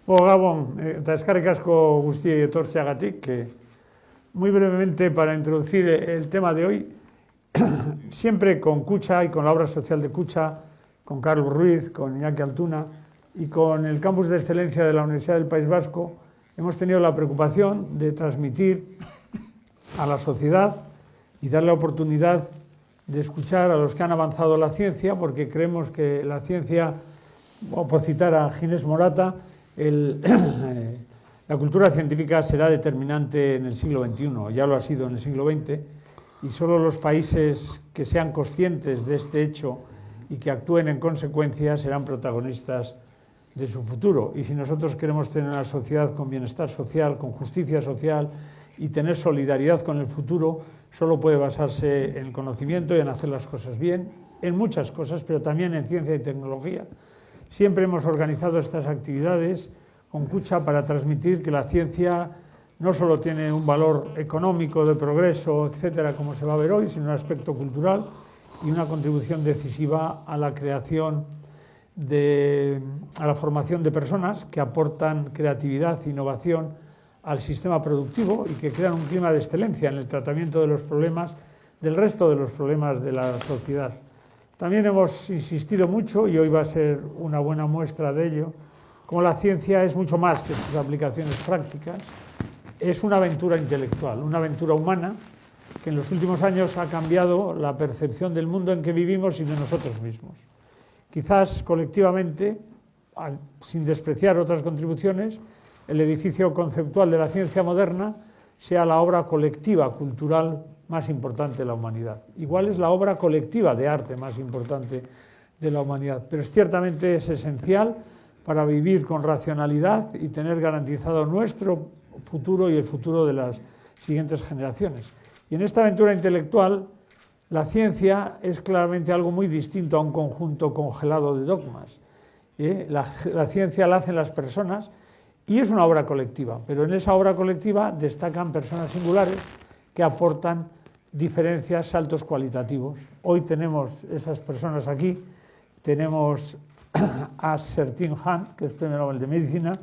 Gabon, eta eskerrik asko guztiei etortzeagatik, que muy brevemente para introducir el tema de hoy, siempre con Kutxa y con la obra social de Kutxa, con Carlos Ruiz, con Iñaki Altuna y con el campus de excelencia de la Universidad del País Vasco, hemos tenido la preocupación de transmitir a la sociedad y darle la oportunidad de escuchar a los que han avanzado la ciencia, porque creemos que la ciencia, o por citar a Ginés Morata, la cultura científica será determinante en el siglo XXI, ya lo ha sido en el siglo XX, y solo los países que sean conscientes de este hecho y que actúen en consecuencia serán protagonistas de su futuro. Y si nosotros queremos tener una sociedad con bienestar social, con justicia social y tener solidaridad con el futuro, solo puede basarse en el conocimiento y en hacer las cosas bien, en muchas cosas, pero también en ciencia y tecnología. Siempre hemos organizado estas actividades con Kutxa para transmitir que la ciencia no solo tiene un valor económico de progreso, etcétera, como se va a ver hoy, sino un aspecto cultural y una contribución decisiva a la creación a la formación de personas que aportan creatividad e innovación al sistema productivo y que crean un clima de excelencia en el tratamiento de los problemas, del resto de los problemas de la sociedad. También hemos insistido mucho, y hoy va a ser una buena muestra de ello, como la ciencia es mucho más que sus aplicaciones prácticas, es una aventura intelectual, una aventura humana que en los últimos años ha cambiado la percepción del mundo en que vivimos y de nosotros mismos. Quizás colectivamente, sin despreciar otras contribuciones, el edificio conceptual de la ciencia moderna sea la obra colectiva cultural más importante de la humanidad. Igual es la obra colectiva de arte más importante de la humanidad, pero ciertamente es esencial para vivir con racionalidad y tener garantizado nuestro futuro y el futuro de las siguientes generaciones. Y en esta aventura intelectual, la ciencia es claramente algo muy distinto a un conjunto congelado de dogmas. La ciencia la hacen las personas y es una obra colectiva, pero en esa obra colectiva destacan personas singulares que aportan diferencias, saltos cualitativos. Hoy tenemos esas personas aquí, tenemos a Sertin Han, que es Premio Nobel de Medicina,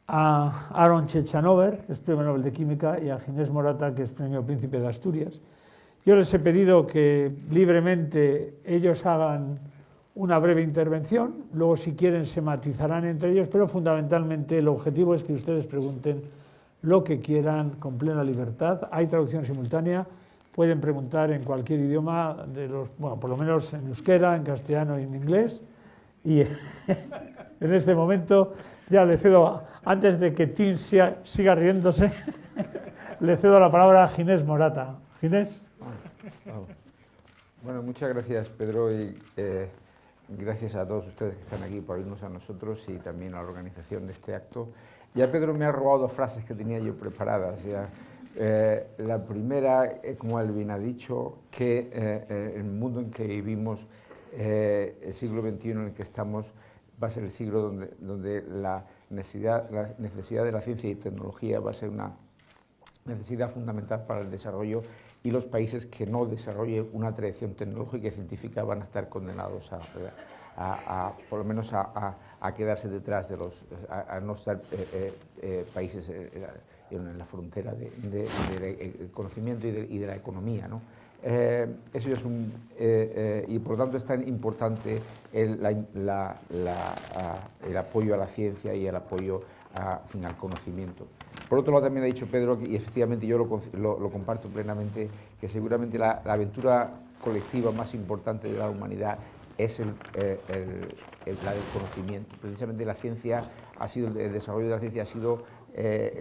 a Aaron Ciechanover, que es Premio Nobel de Química, y a Ginés Morata, que es Premio Príncipe de Asturias. Yo les he pedido que libremente ellos hagan una breve intervención, luego si quieren se matizarán entre ellos, pero fundamentalmente el objetivo es que ustedes pregunten lo que quieran con plena libertad. Hay traducción simultánea, pueden preguntar en cualquier idioma, bueno, por lo menos en euskera, en castellano y en inglés. Y en este momento ya le cedo, antes de que Tim siga riéndose, le cedo la palabra a Ginés Morata. Ginés. Bueno, muchas gracias, Pedro, y gracias a todos ustedes que están aquí por irnos a nosotros y también a la organización de este acto. Ya Pedro me ha robado dos frases que tenía yo preparadas. La primera, como él bien ha dicho, que el mundo en que vivimos, el siglo XXI en el que estamos, va a ser el siglo donde la necesidad de la ciencia y tecnología va a ser una necesidad fundamental para el desarrollo, y los países que no desarrollen una tradición tecnológica y científica van a estar condenados por lo menos a quedarse detrás de a no ser países en la frontera del conocimiento y de la economía, ¿no? Eso es y por lo tanto es tan importante el apoyo a la ciencia y el apoyo al conocimiento. Por otro lado, también ha dicho Pedro, y efectivamente yo lo comparto plenamente, que seguramente la aventura colectiva más importante de la humanidad es la del conocimiento. Precisamente la ciencia el desarrollo de la ciencia ha sido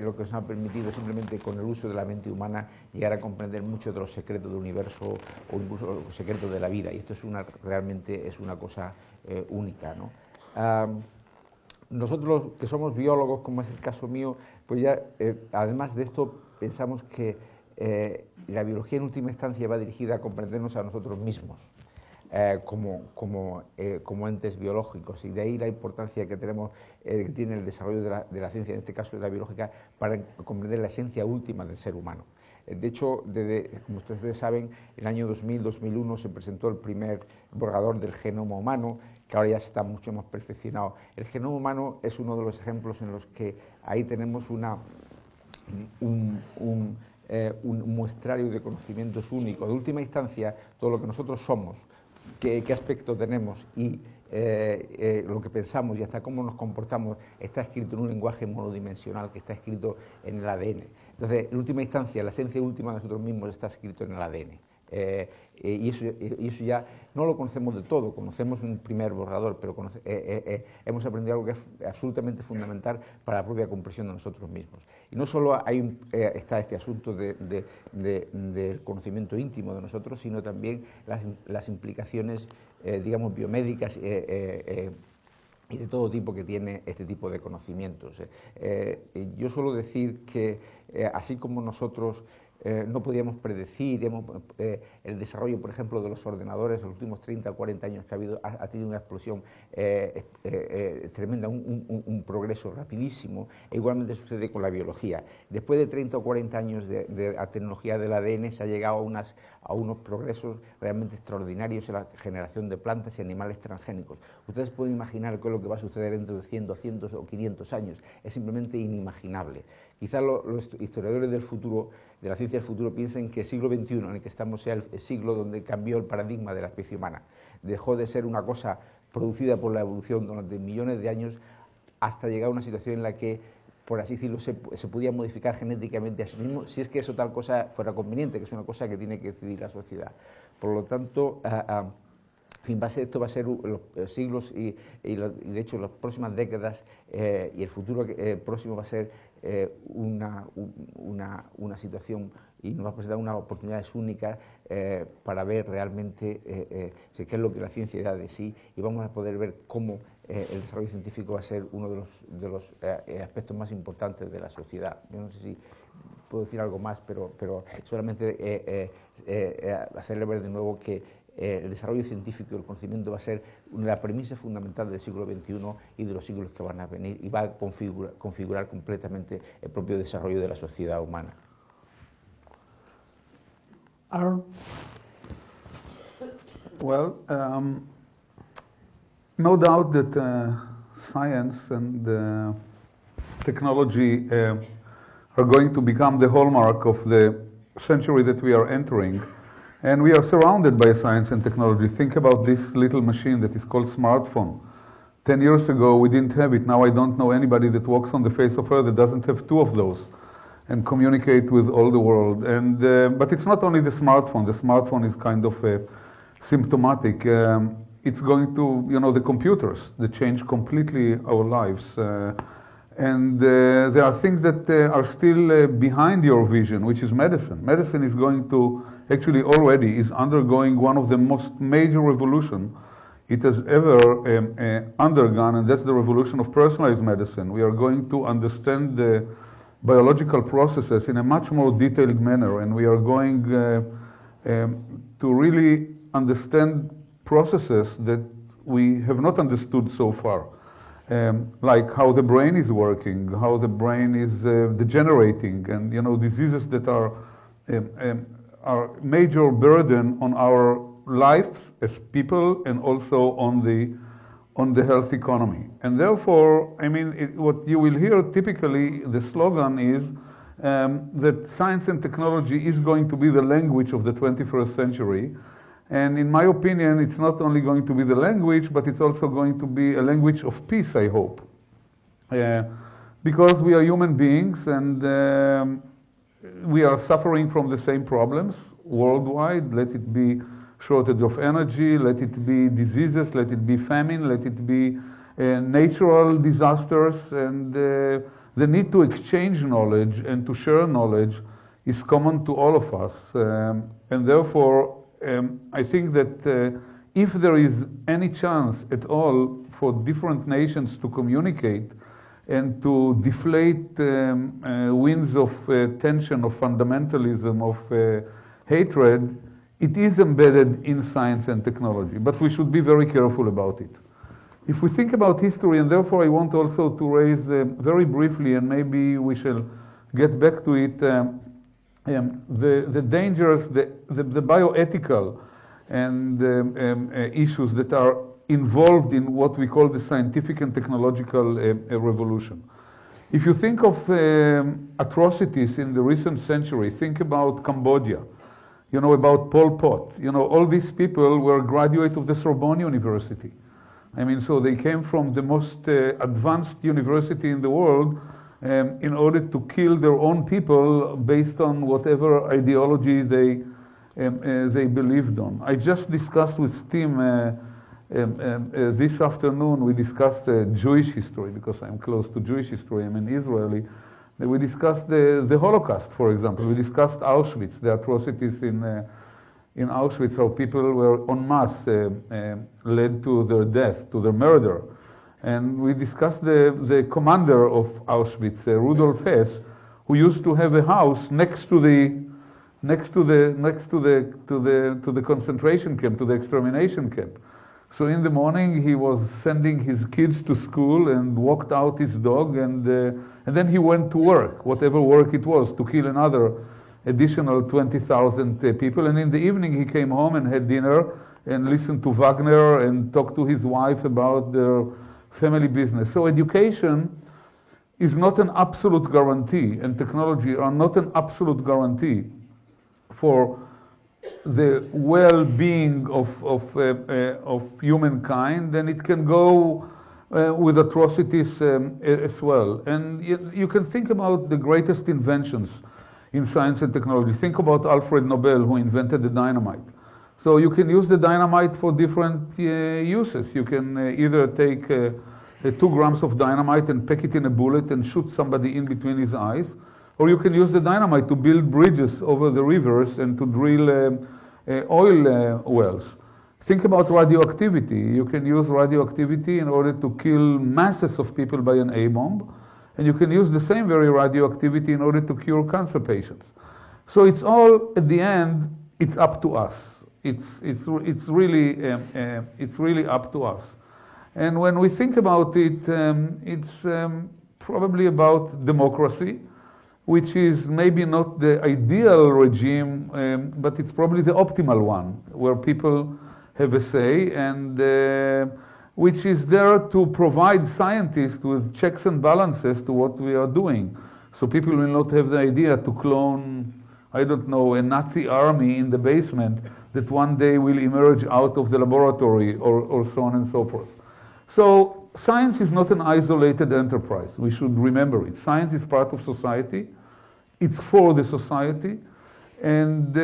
lo que nos ha permitido simplemente con el uso de la mente humana llegar a comprender muchos de los secretos del universo o incluso los secretos de la vida, y esto realmente es una cosa única, ¿no? Nosotros que somos biólogos, como es el caso mío, pues ya además de esto pensamos que la biología en última instancia va dirigida a comprendernos a nosotros mismos. como entes biológicos, y de ahí la importancia que tenemos, que tiene el desarrollo de la ciencia, en este caso de la biológica, para comprender la esencia última del ser humano. De hecho, como ustedes saben, en el año 2000-2001 se presentó el primer borrador del genoma humano, que ahora ya está mucho más perfeccionado. El genoma humano es uno de los ejemplos en los que ahí tenemos un muestrario de conocimientos único. De última instancia, todo lo que nosotros somos, qué aspecto tenemos y lo que pensamos y hasta cómo nos comportamos está escrito en un lenguaje monodimensional que está escrito en el ADN. Entonces, en última instancia, la esencia última de nosotros mismos está escrito en el ADN. Y eso ya no lo conocemos de todo, conocemos un primer borrador, pero hemos aprendido algo que es absolutamente fundamental para la propia comprensión de nosotros mismos. Y no solo está este asunto del conocimiento íntimo de nosotros, sino también las implicaciones, digamos, biomédicas y de todo tipo que tiene este tipo de conocimientos. Yo suelo decir que así como nosotros no podíamos predecir el desarrollo, por ejemplo, de los ordenadores en los últimos 30 o 40 años que ha tenido una explosión tremenda, un progreso rapidísimo, e igualmente sucede con la biología. Después de 30 o 40 años de la tecnología del ADN se ha llegado a unos progresos realmente extraordinarios en la generación de plantas y animales transgénicos. Ustedes pueden imaginar qué es lo que va a suceder dentro de 100, 200 o 500 años. Es simplemente inimaginable. Quizás los historiadores del futuro, de la ciencia del futuro, piensen que el siglo XXI, en el que estamos, sea el siglo donde cambió el paradigma de la especie humana. Dejó de ser una cosa producida por la evolución durante millones de años hasta llegar a una situación en la que, por así decirlo, se podía modificar genéticamente a sí mismo, si es que eso tal cosa fuera conveniente, que es una cosa que tiene que decidir la sociedad. Por lo tanto, en fin, esto va a ser los siglos y de hecho las próximas décadas y el futuro próximo va a ser una situación y nos va a presentar unas oportunidades únicas para ver realmente qué es lo que la ciencia da de sí, y vamos a poder ver cómo el desarrollo científico va a ser uno de los aspectos más importantes de la sociedad. Yo no sé si puedo decir algo más, pero solamente hacerle ver de nuevo que el desarrollo científico y el conocimiento va a ser la premisa fundamental del siglo XXI y de los siglos que van a venir, y va a configurar completamente el propio desarrollo de la sociedad humana. Aaron? Well, no doubt that science and technology are going to become the hallmark of the century that we are entering. And we are surrounded by science and technology. Think about this little machine that is called smartphone. 10 years ago, we didn't have it. Now I don't know anybody that walks on the face of Earth that doesn't have two of those and communicate with all the world. And but it's not only the smartphone. The smartphone is kind of symptomatic. It's going to, the computers that change completely our lives. And there are things that are still behind your vision, which is medicine. Medicine is going to, actually already is undergoing one of the most major revolutions it has ever undergone, and that's the revolution of personalized medicine. We are going to understand the biological processes in a much more detailed manner, and we are going to really understand processes that we have not understood so far. Like how the brain is working, how the brain is degenerating, and diseases that are major burden on our lives as people and also on the health economy. And therefore, what you will hear typically, the slogan is that science and technology is going to be the language of the 21st century. And in my opinion, it's not only going to be the language, but it's also going to be a language of peace, I hope. Because we are human beings and we are suffering from the same problems worldwide. Let it be shortage of energy, let it be diseases, let it be famine, let it be natural disasters, and the need to exchange knowledge and to share knowledge is common to all of us. And therefore, I think that if there is any chance at all for different nations to communicate and to deflate winds of tension, of fundamentalism, of hatred, it is embedded in science and technology, but we should be very careful about it. If we think about history, and therefore I want also to raise very briefly, and maybe we shall get back to it, the dangers, the bioethical and issues that are involved in what we call the scientific and technological revolution. If you think of atrocities in the recent century, think about Cambodia, you know, about Pol Pot. You know, all these people were graduates of the Sorbonne University. I mean, so they came from the most advanced university in the world in order to kill their own people based on whatever ideology they believed on. I just discussed with Tim this afternoon, we discussed Jewish history, because I'm close to Jewish history, I'm an Israeli. We discussed the Holocaust, for example. We discussed Auschwitz, the atrocities in Auschwitz, how people were en masse led to their death, to their murder. And we discussed the commander of Auschwitz, Rudolf Hess, who used to have a house next to the concentration camp, to the extermination camp. So in the morning he was sending his kids to school and walked out his dog, and then he went to work, whatever work it was, to kill another additional 20,000 people. And in the evening he came home and had dinner and listened to Wagner and talked to his wife about their family business. So education is not an absolute guarantee, and technology are not an absolute guarantee for the well-being of humankind, and it can go with atrocities as well. And you can think about the greatest inventions in science and technology. Think about Alfred Nobel, who invented the dynamite. So you can use the dynamite for different uses. You can either take 2 grams of dynamite and pack it in a bullet and shoot somebody in between his eyes, or you can use the dynamite to build bridges over the rivers and to drill oil wells. Think about radioactivity. You can use radioactivity in order to kill masses of people by an A-bomb, and you can use the same very radioactivity in order to cure cancer patients. So it's all, at the end, it's up to us. It's really up to us. And when we think about it, it's probably about democracy, which is maybe not the ideal regime, but it's probably the optimal one, where people have a say, and which is there to provide scientists with checks and balances to what we are doing. So people will not have the idea to clone, I don't know, a Nazi army in the basement that one day will emerge out of the laboratory, or so on and so forth. So science is not an isolated enterprise. We should remember it. Science is part of society. It's for the society. And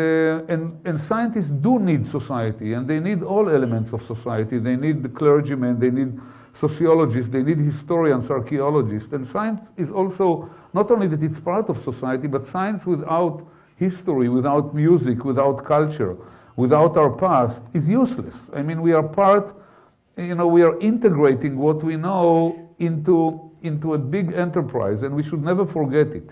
scientists do need society, and they need all elements of society. They need the clergymen, they need sociologists, they need historians, archaeologists. And science is also, not only that it's part of society, but science without history, without music, without culture, without our past is useless. I mean, we are part, you know, we are integrating what we know into a big enterprise, and we should never forget it.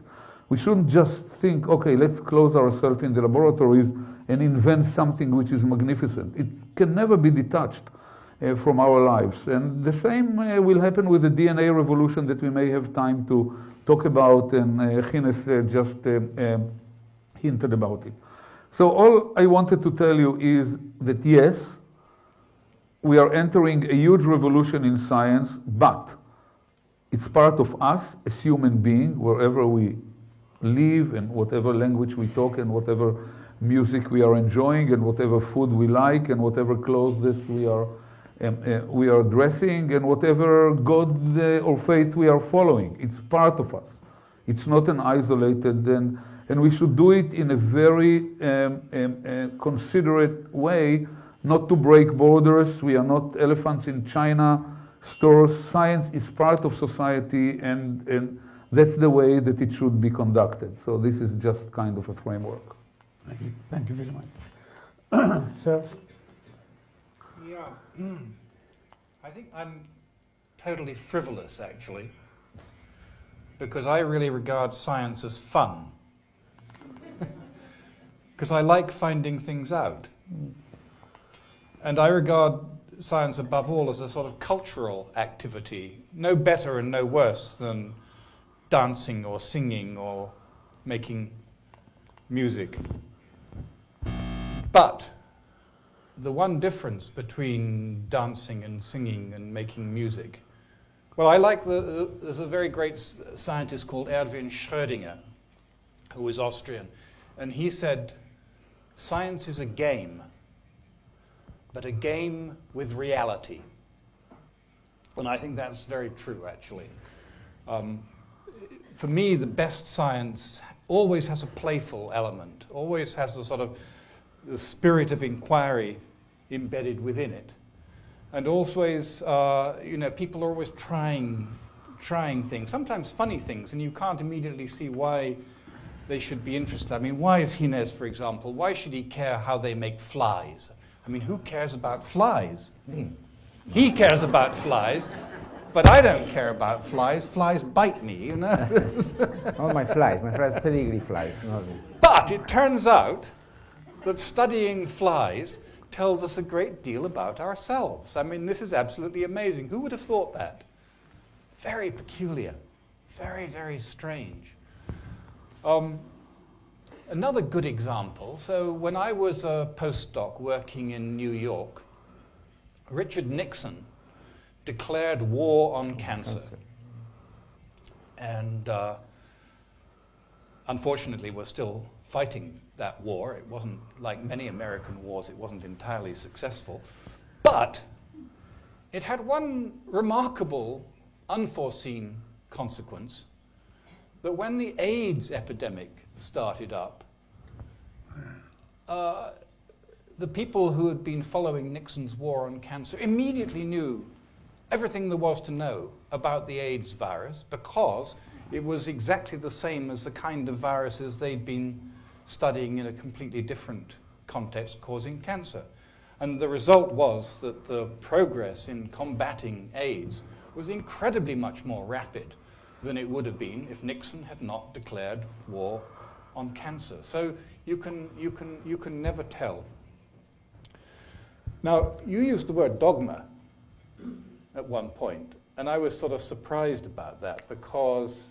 We shouldn't just think, okay, let's close ourselves in the laboratories and invent something which is magnificent. It can never be detached from our lives. And the same will happen with the DNA revolution that we may have time to talk about, and Ginés just hinted about it. So all I wanted to tell you is that yes, we are entering a huge revolution in science, but it's part of us as human beings, wherever we live and whatever language we talk and whatever music we are enjoying and whatever food we like and whatever clothes we are dressing and whatever God or faith we are following. It's part of us. It's not an isolated, and we should do it in a very considerate way, not to break borders. We are not elephants in China stores. Science is part of society, and that's the way that it should be conducted. So this is just kind of a framework. Thank you. Thank you very much. Sir? Yeah, I think I'm totally frivolous, actually, because I really regard science as fun. Because I like finding things out. And I regard science above all as a sort of cultural activity, no better and no worse than dancing or singing or making music. But the one difference between dancing and singing and making music, well, I like there's a very great scientist called Erwin Schrödinger, who was Austrian, and he said, science is a game, but a game with reality. And I think that's very true, actually. For me, the best science always has a playful element, always has a sort of the spirit of inquiry embedded within it. And always, people are always trying things, sometimes funny things, and you can't immediately see why they should be interested. I mean, why is Ginés, for example, why should he care how they make flies? I mean, who cares about flies? He cares about flies, but I don't care about flies. Flies bite me, you know. Oh, my flies, pedigree flies. No. But it turns out that studying flies tells us a great deal about ourselves. I mean, this is absolutely amazing. Who would have thought that? Very peculiar, very, very strange. Another good example, so when I was a postdoc working in New York, Richard Nixon declared war on cancer. And unfortunately, we're still fighting that war. It wasn't like many American wars, it wasn't entirely successful. But it had one remarkable, unforeseen consequence, that when the AIDS epidemic started up, the people who had been following Nixon's war on cancer immediately knew everything there was to know about the AIDS virus, because it was exactly the same as the kind of viruses they'd been studying in a completely different context causing cancer. And the result was that the progress in combating AIDS was incredibly much more rapid than it would have been if Nixon had not declared war on cancer. So you can never tell. Now, you used the word dogma at one point, and I was sort of surprised about that, because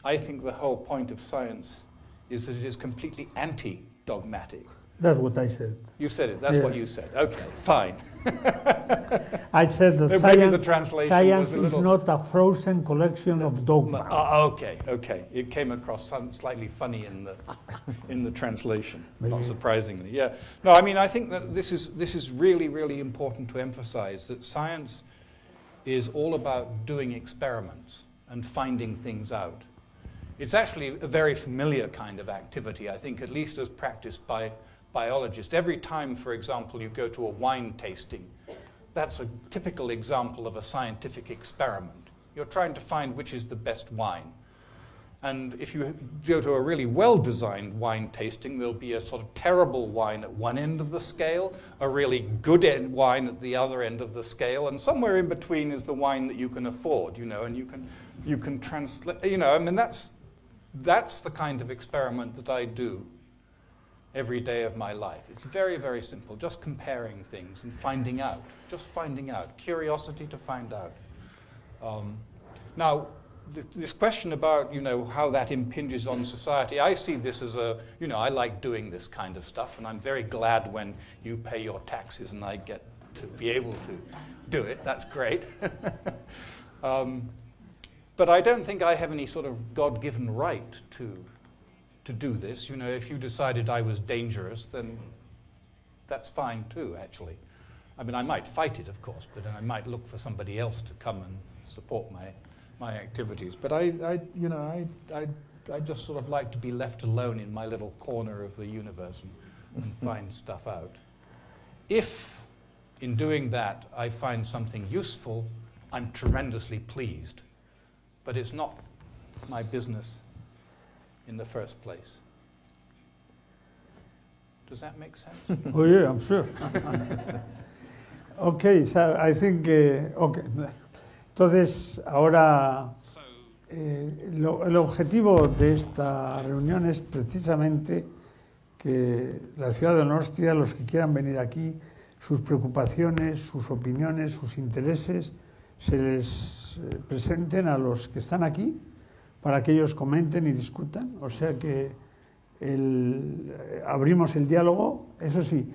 I think the whole point of science is that it is completely anti-dogmatic. That's what I said. You said it. That's what you said. Okay, fine. I said that science is not a frozen collection of dogma. Okay. It came across slightly funny in the translation, not surprisingly. Yeah. No, I mean, I think that this is really, really important to emphasize, that science is all about doing experiments and finding things out. It's actually a very familiar kind of activity, I think, at least as practiced by biologists. Every time, for example, you go to a wine tasting, that's a typical example of a scientific experiment. You're trying to find which is the best wine. And if you go to a really well-designed wine tasting, there'll be a sort of terrible wine at one end of the scale, a really good wine at the other end of the scale, and somewhere in between is the wine that you can afford, you know, and you can translate, you know, I mean, that's the kind of experiment that I do every day of my life. It's very, very simple, just comparing things and finding out, curiosity to find out. Now, this question about, you know, how that impinges on society, I see this as a, you know, I like doing this kind of stuff, and I'm very glad when you pay your taxes and I get to be able to do it. That's great. But I don't think I have any sort of God-given right to do this. You know, if you decided I was dangerous, then that's fine too, actually. I mean, I might fight it, of course, but I might look for somebody else to come and support my activities. But I just sort of like to be left alone in my little corner of the universe and find stuff out. If, in doing that, I find something useful, I'm tremendously pleased. But it's not my business in the first place. Does that make sense? Oh yeah, I'm sure. Okay, so I think, okay. Entonces, ahora el objetivo de esta reunión es precisamente que la ciudad de Donostia, los que quieran venir aquí, sus preocupaciones, sus opiniones, sus intereses, se les presenten a los que están aquí para que ellos comenten y discutan. O sea que abrimos el diálogo, eso sí,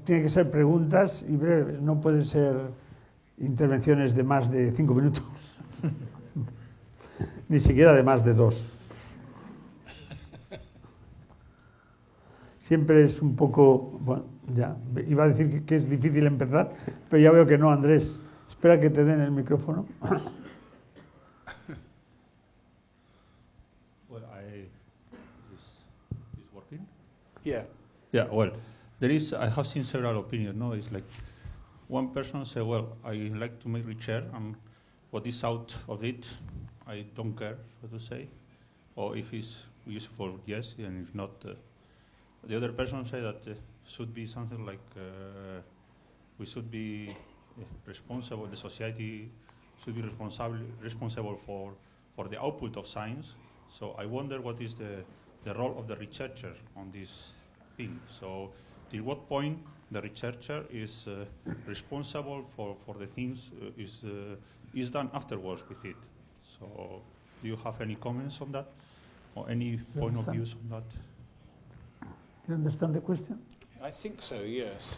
tiene que ser preguntas y breves, no pueden ser intervenciones de más de 5 minutos, ni siquiera de más de 2. Siempre es un poco, bueno, ya, iba a decir que es difícil empezar, pero ya veo que no, Andrés. Espera que te den el micrófono. Well, is working? Yeah. Yeah, well, I have seen several opinions, no? It's like, one person say, well, I like to make research, and what is out of it, I don't care, so to say. Or if it's useful, yes, and if not, the other person say that should be something like, we should be responsible, the society should be responsible for the output of science. So I wonder what is the role of the researcher on this thing. So till what point the researcher is responsible for the things is done afterwards with it. So do you have any comments on that? Or any point of views on that? You understand the question? I think so, yes.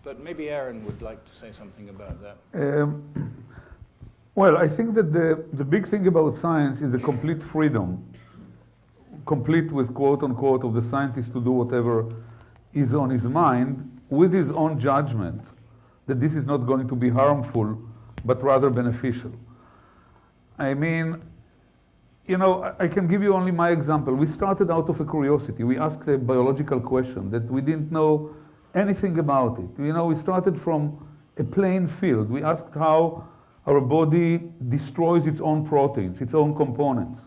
But maybe Aaron would like to say something about that. Well, I think that the big thing about science is the complete freedom, complete with quote unquote of the scientist to do whatever is on his mind with his own judgment that this is not going to be harmful but rather beneficial. I mean, you know, I can give you only my example. We started out of a curiosity. We asked a biological question that we didn't know anything about it. You know, we started from a plain field. We asked how our body destroys its own proteins, its own components.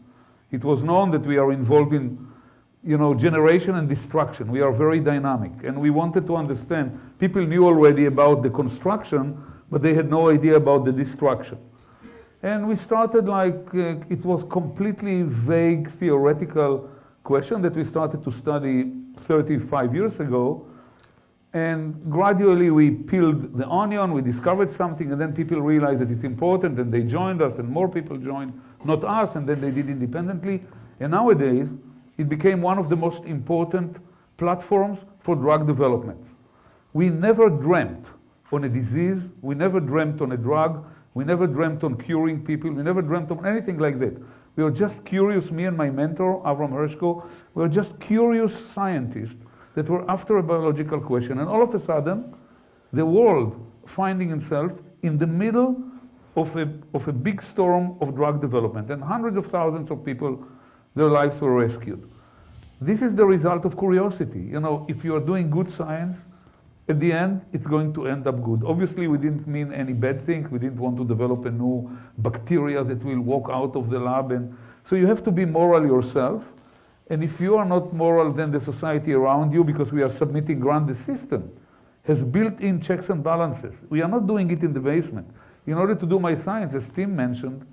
It was known that we are involved in, you know, generation and destruction. We are very dynamic, and we wanted to understand. People knew already about the construction, but they had no idea about the destruction. And we started like, it was completely vague theoretical question that we started to study 35 years ago. And gradually we peeled the onion, we discovered something, and then people realized that it's important, and they joined us, and more people joined, not us, and then they did independently. And nowadays, it became one of the most important platforms for drug development. We never dreamt on a disease, we never dreamt on a drug, we never dreamt on curing people, we never dreamt on anything like that. We were just curious, me and my mentor, Avram Hershko, we were just curious scientists that were after a biological question, and all of a sudden, the world finding itself in the middle of a big storm of drug development, and hundreds of thousands of people, their lives were rescued. This is the result of curiosity. You know, if you are doing good science, at the end, it's going to end up good. Obviously, we didn't mean any bad thing. We didn't want to develop a new bacteria that will walk out of the lab. And so you have to be moral yourself. And if you are not moral, then the society around you, because we are submitting grant, the system has built-in checks and balances. We are not doing it in the basement. In order to do my science, as Tim mentioned,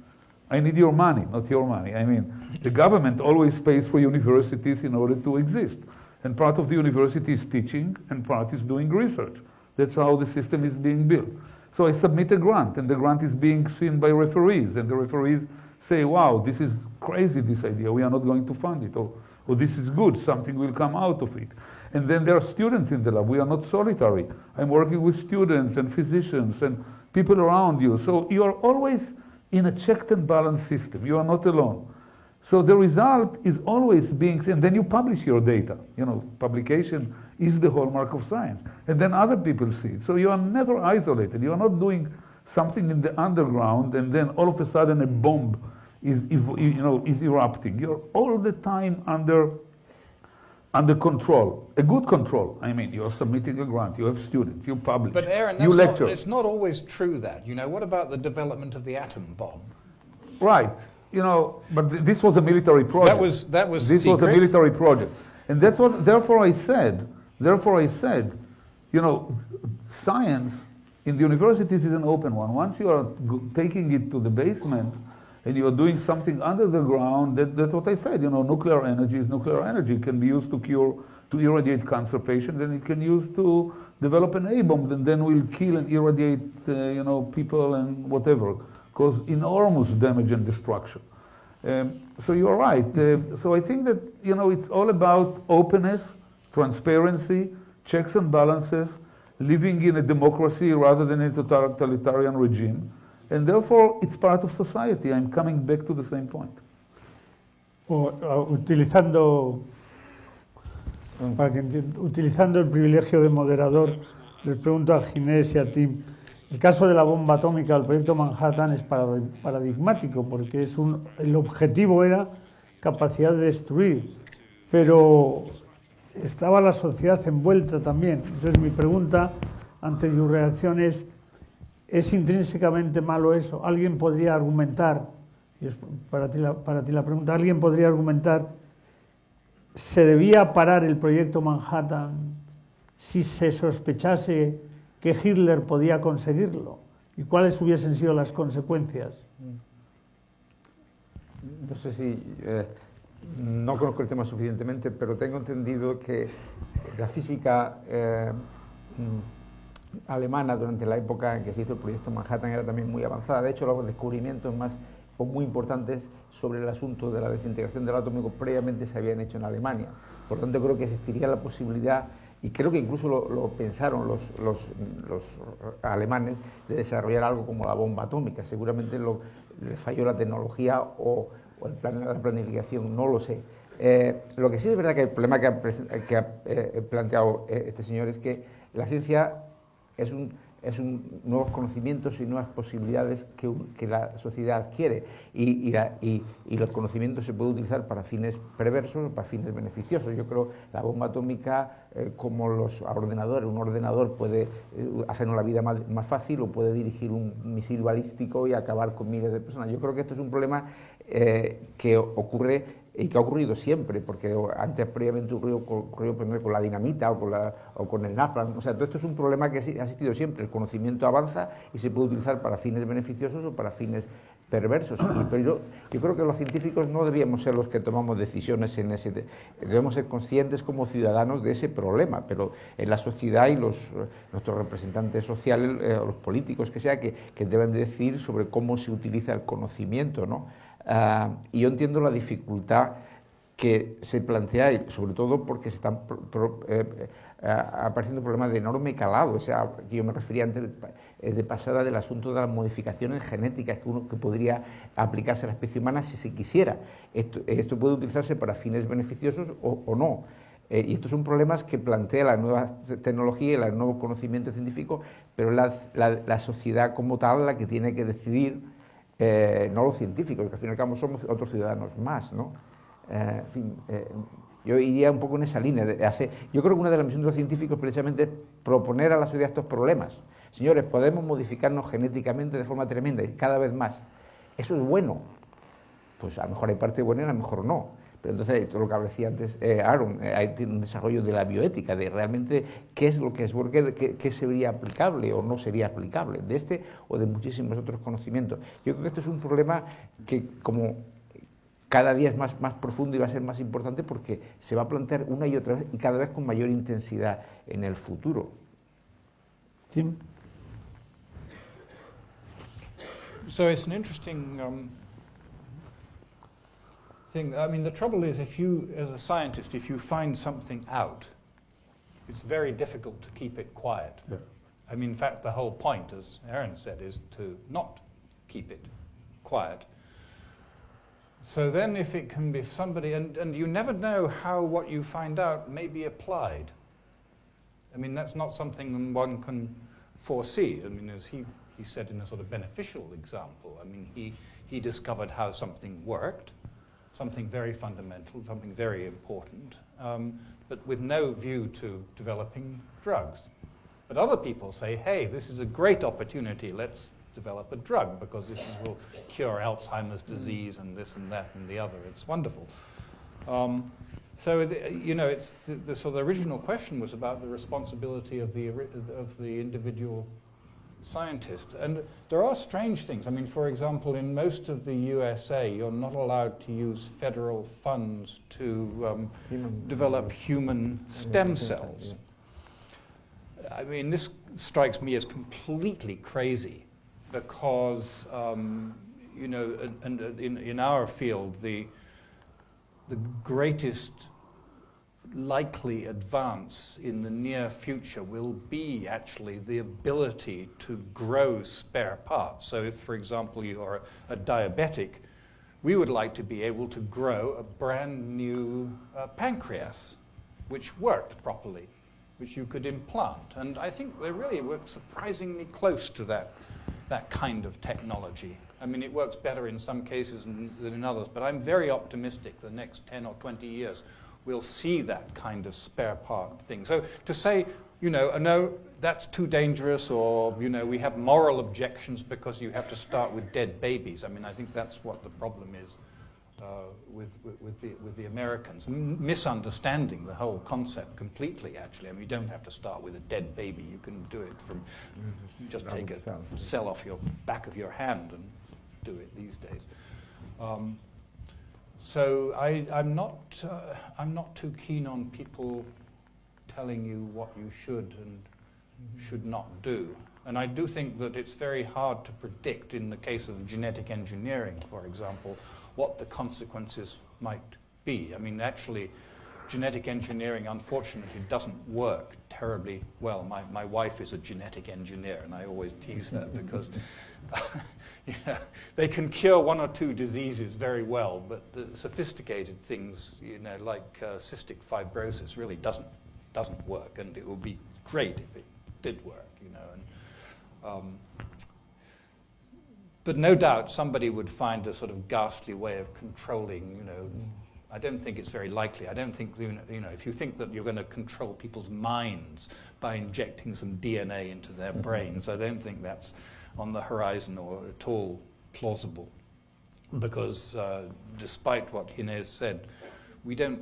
I need your money, not your money. I mean, the government always pays for universities in order to exist. And part of the university is teaching, and part is doing research. That's how the system is being built. So I submit a grant, and the grant is being seen by referees, and the referees say, wow, this is crazy, this idea, we are not going to fund it, or this is good, something will come out of it. And then there are students in the lab, we are not solitary. I'm working with students and physicians and people around you. So you are always in a checked and balanced system, you are not alone. So the result is always being, and then you publish your data. You know, publication is the hallmark of science. And then other people see it. So you are never isolated. You are not doing something in the underground and then all of a sudden a bomb is erupting. You're all the time under control, a good control. I mean, you're submitting a grant, you have students, you publish, but Aaron, you lecture. It's not always true that. You know, what about the development of the atom bomb? Right. You know, but this was a military project. That was this secret? was a military project, and that's what. Therefore, I said, you know, science in the universities is an open one. Once you are taking it to the basement, and you are doing something under the ground, that's what I said. You know, nuclear energy is nuclear energy. It can be used to cure to irradiate cancer patients, and it can use to develop an A-bomb that then will kill and irradiate, people and whatever, cause enormous damage and destruction. So you're right. So I think that, it's all about openness, transparency, checks and balances, living in a democracy rather than in a totalitarian regime. And therefore, it's part of society. I'm coming back to the same point. Utilizando el privilegio de moderador, les pregunto a Ginés y a Tim, el caso de la bomba atómica, el proyecto Manhattan, es paradigmático, porque el objetivo era capacidad de destruir, pero estaba la sociedad envuelta también. Entonces mi pregunta ante tu reacción ¿es intrínsecamente malo eso? ¿Alguien podría argumentar, y es para ti la pregunta, alguien podría argumentar, ¿se debía parar el proyecto Manhattan si se sospechase que Hitler podía conseguirlo? ¿Y cuáles hubiesen sido las consecuencias? No sé si... no conozco el tema suficientemente, pero tengo entendido que la física alemana durante la época en que se hizo el proyecto Manhattan era también muy avanzada. De hecho, los descubrimientos muy importantes sobre el asunto de la desintegración del átomo previamente se habían hecho en Alemania. Por lo tanto, creo que existiría la posibilidad, y creo que incluso lo pensaron los alemanes, de desarrollar algo como la bomba atómica. Seguramente les falló la tecnología o la planificación, no lo sé. Lo que sí es verdad que el problema que ha planteado este señor es que la ciencia es nuevos conocimientos y nuevas posibilidades que la sociedad adquiere, y los conocimientos se pueden utilizar para fines perversos o para fines beneficiosos. Yo creo la bomba atómica, como los ordenadores, un ordenador puede hacernos la vida más fácil, o puede dirigir un misil balístico y acabar con miles de personas. Yo creo que esto es un problema que ocurre y que ha ocurrido siempre, porque antes previamente ocurrió primero con la dinamita o con el napalm. O sea, todo esto es un problema que ha existido siempre. El conocimiento avanza y se puede utilizar para fines beneficiosos o para fines perversos. Pero yo creo que los científicos no debíamos ser los que tomamos decisiones en debemos ser conscientes como ciudadanos de ese problema, pero en la sociedad y nuestros representantes sociales, los políticos que sea, que deben decidir sobre cómo se utiliza el conocimiento, ¿no? Y yo entiendo la dificultad que se plantea, y sobre todo porque se están apareciendo problemas de enorme calado. O sea, yo me refería antes de pasada del asunto de las modificaciones genéticas que podría aplicarse a la especie humana si se quisiera. Esto puede utilizarse para fines beneficiosos o no. Y estos son problemas que plantea la nueva tecnología y el nuevo conocimiento científico, pero la sociedad como tal la que tiene que decidir, no los científicos, que al fin y al cabo somos otros ciudadanos más, ¿no? En fin, yo iría un poco en esa línea. Yo creo que una de las misiones de los científicos precisamente es proponer a la sociedad estos problemas. Señores, podemos modificarnos genéticamente de forma tremenda y cada vez más. ¿Eso es bueno? Pues a lo mejor hay parte buena y a lo mejor no. Pero entonces, todo lo que decía antes Aaron, hay un desarrollo de la bioética, de realmente qué es lo que es bueno, qué sería aplicable o no sería aplicable, de este o de muchísimos otros conocimientos. Yo creo que esto es un problema que, como cada día es más profundo y va a ser más importante, porque se va a plantear una y otra vez y cada vez con mayor intensidad en el futuro. Tim? So it's an interesting thing. I mean, the trouble is, if you, as a scientist, if you find something out, it's very difficult to keep it quiet. Yeah. I mean, in fact, the whole point, as Aaron said, is to not keep it quiet. So then if it can be somebody, and you never know how what you find out may be applied. I mean, that's not something one can foresee. I mean, as he said in a sort of beneficial example, I mean, he discovered how something worked, something very fundamental, something very important, but with no view to developing drugs. But other people say, hey, this is a great opportunity, let's develop a drug, because this will cure Alzheimer's disease and this and that and the other. It's wonderful. So, it's the original question was about the responsibility of the individual scientist. And there are strange things. I mean, for example, in most of the USA, you're not allowed to use federal funds to develop human stem cells. I mean, this strikes me as completely crazy because, you know, and in our field, the greatest likely advance in the near future will be actually the ability to grow spare parts. So if, for example, you are a diabetic, we would like to be able to grow a brand new pancreas, which worked properly, which you could implant. And I think we're surprisingly close to that kind of technology. I mean, it works better in some cases than in others, but I'm very optimistic the next 10 or 20 years we'll see that kind of spare part thing. So to say, you know, no, that's too dangerous, or, you know, we have moral objections because you have to start with dead babies. I mean, I think that's what the problem is with the Americans, misunderstanding the whole concept completely, actually. I mean, you don't have to start with a dead baby. You can do it from, just take a cell off your back of your hand and do it these days. So I'm not too keen on people telling you what you should and should not do. And I do think that it's very hard to predict, in the case of genetic engineering, for example, what the consequences might be. I mean, actually, genetic engineering, unfortunately, doesn't work terribly well. My wife is a genetic engineer, and I always tease her because you know, they can cure one or two diseases very well, but the sophisticated things, you know, like cystic fibrosis, really doesn't work, and it would be great if it did work, you know. And but no doubt somebody would find a sort of ghastly way of controlling, you know. I don't think it's very likely. I don't think, you know, if you think that you're going to control people's minds by injecting some DNA into their brains, I don't think that's on the horizon or at all plausible. Because despite what Ginés said, we can't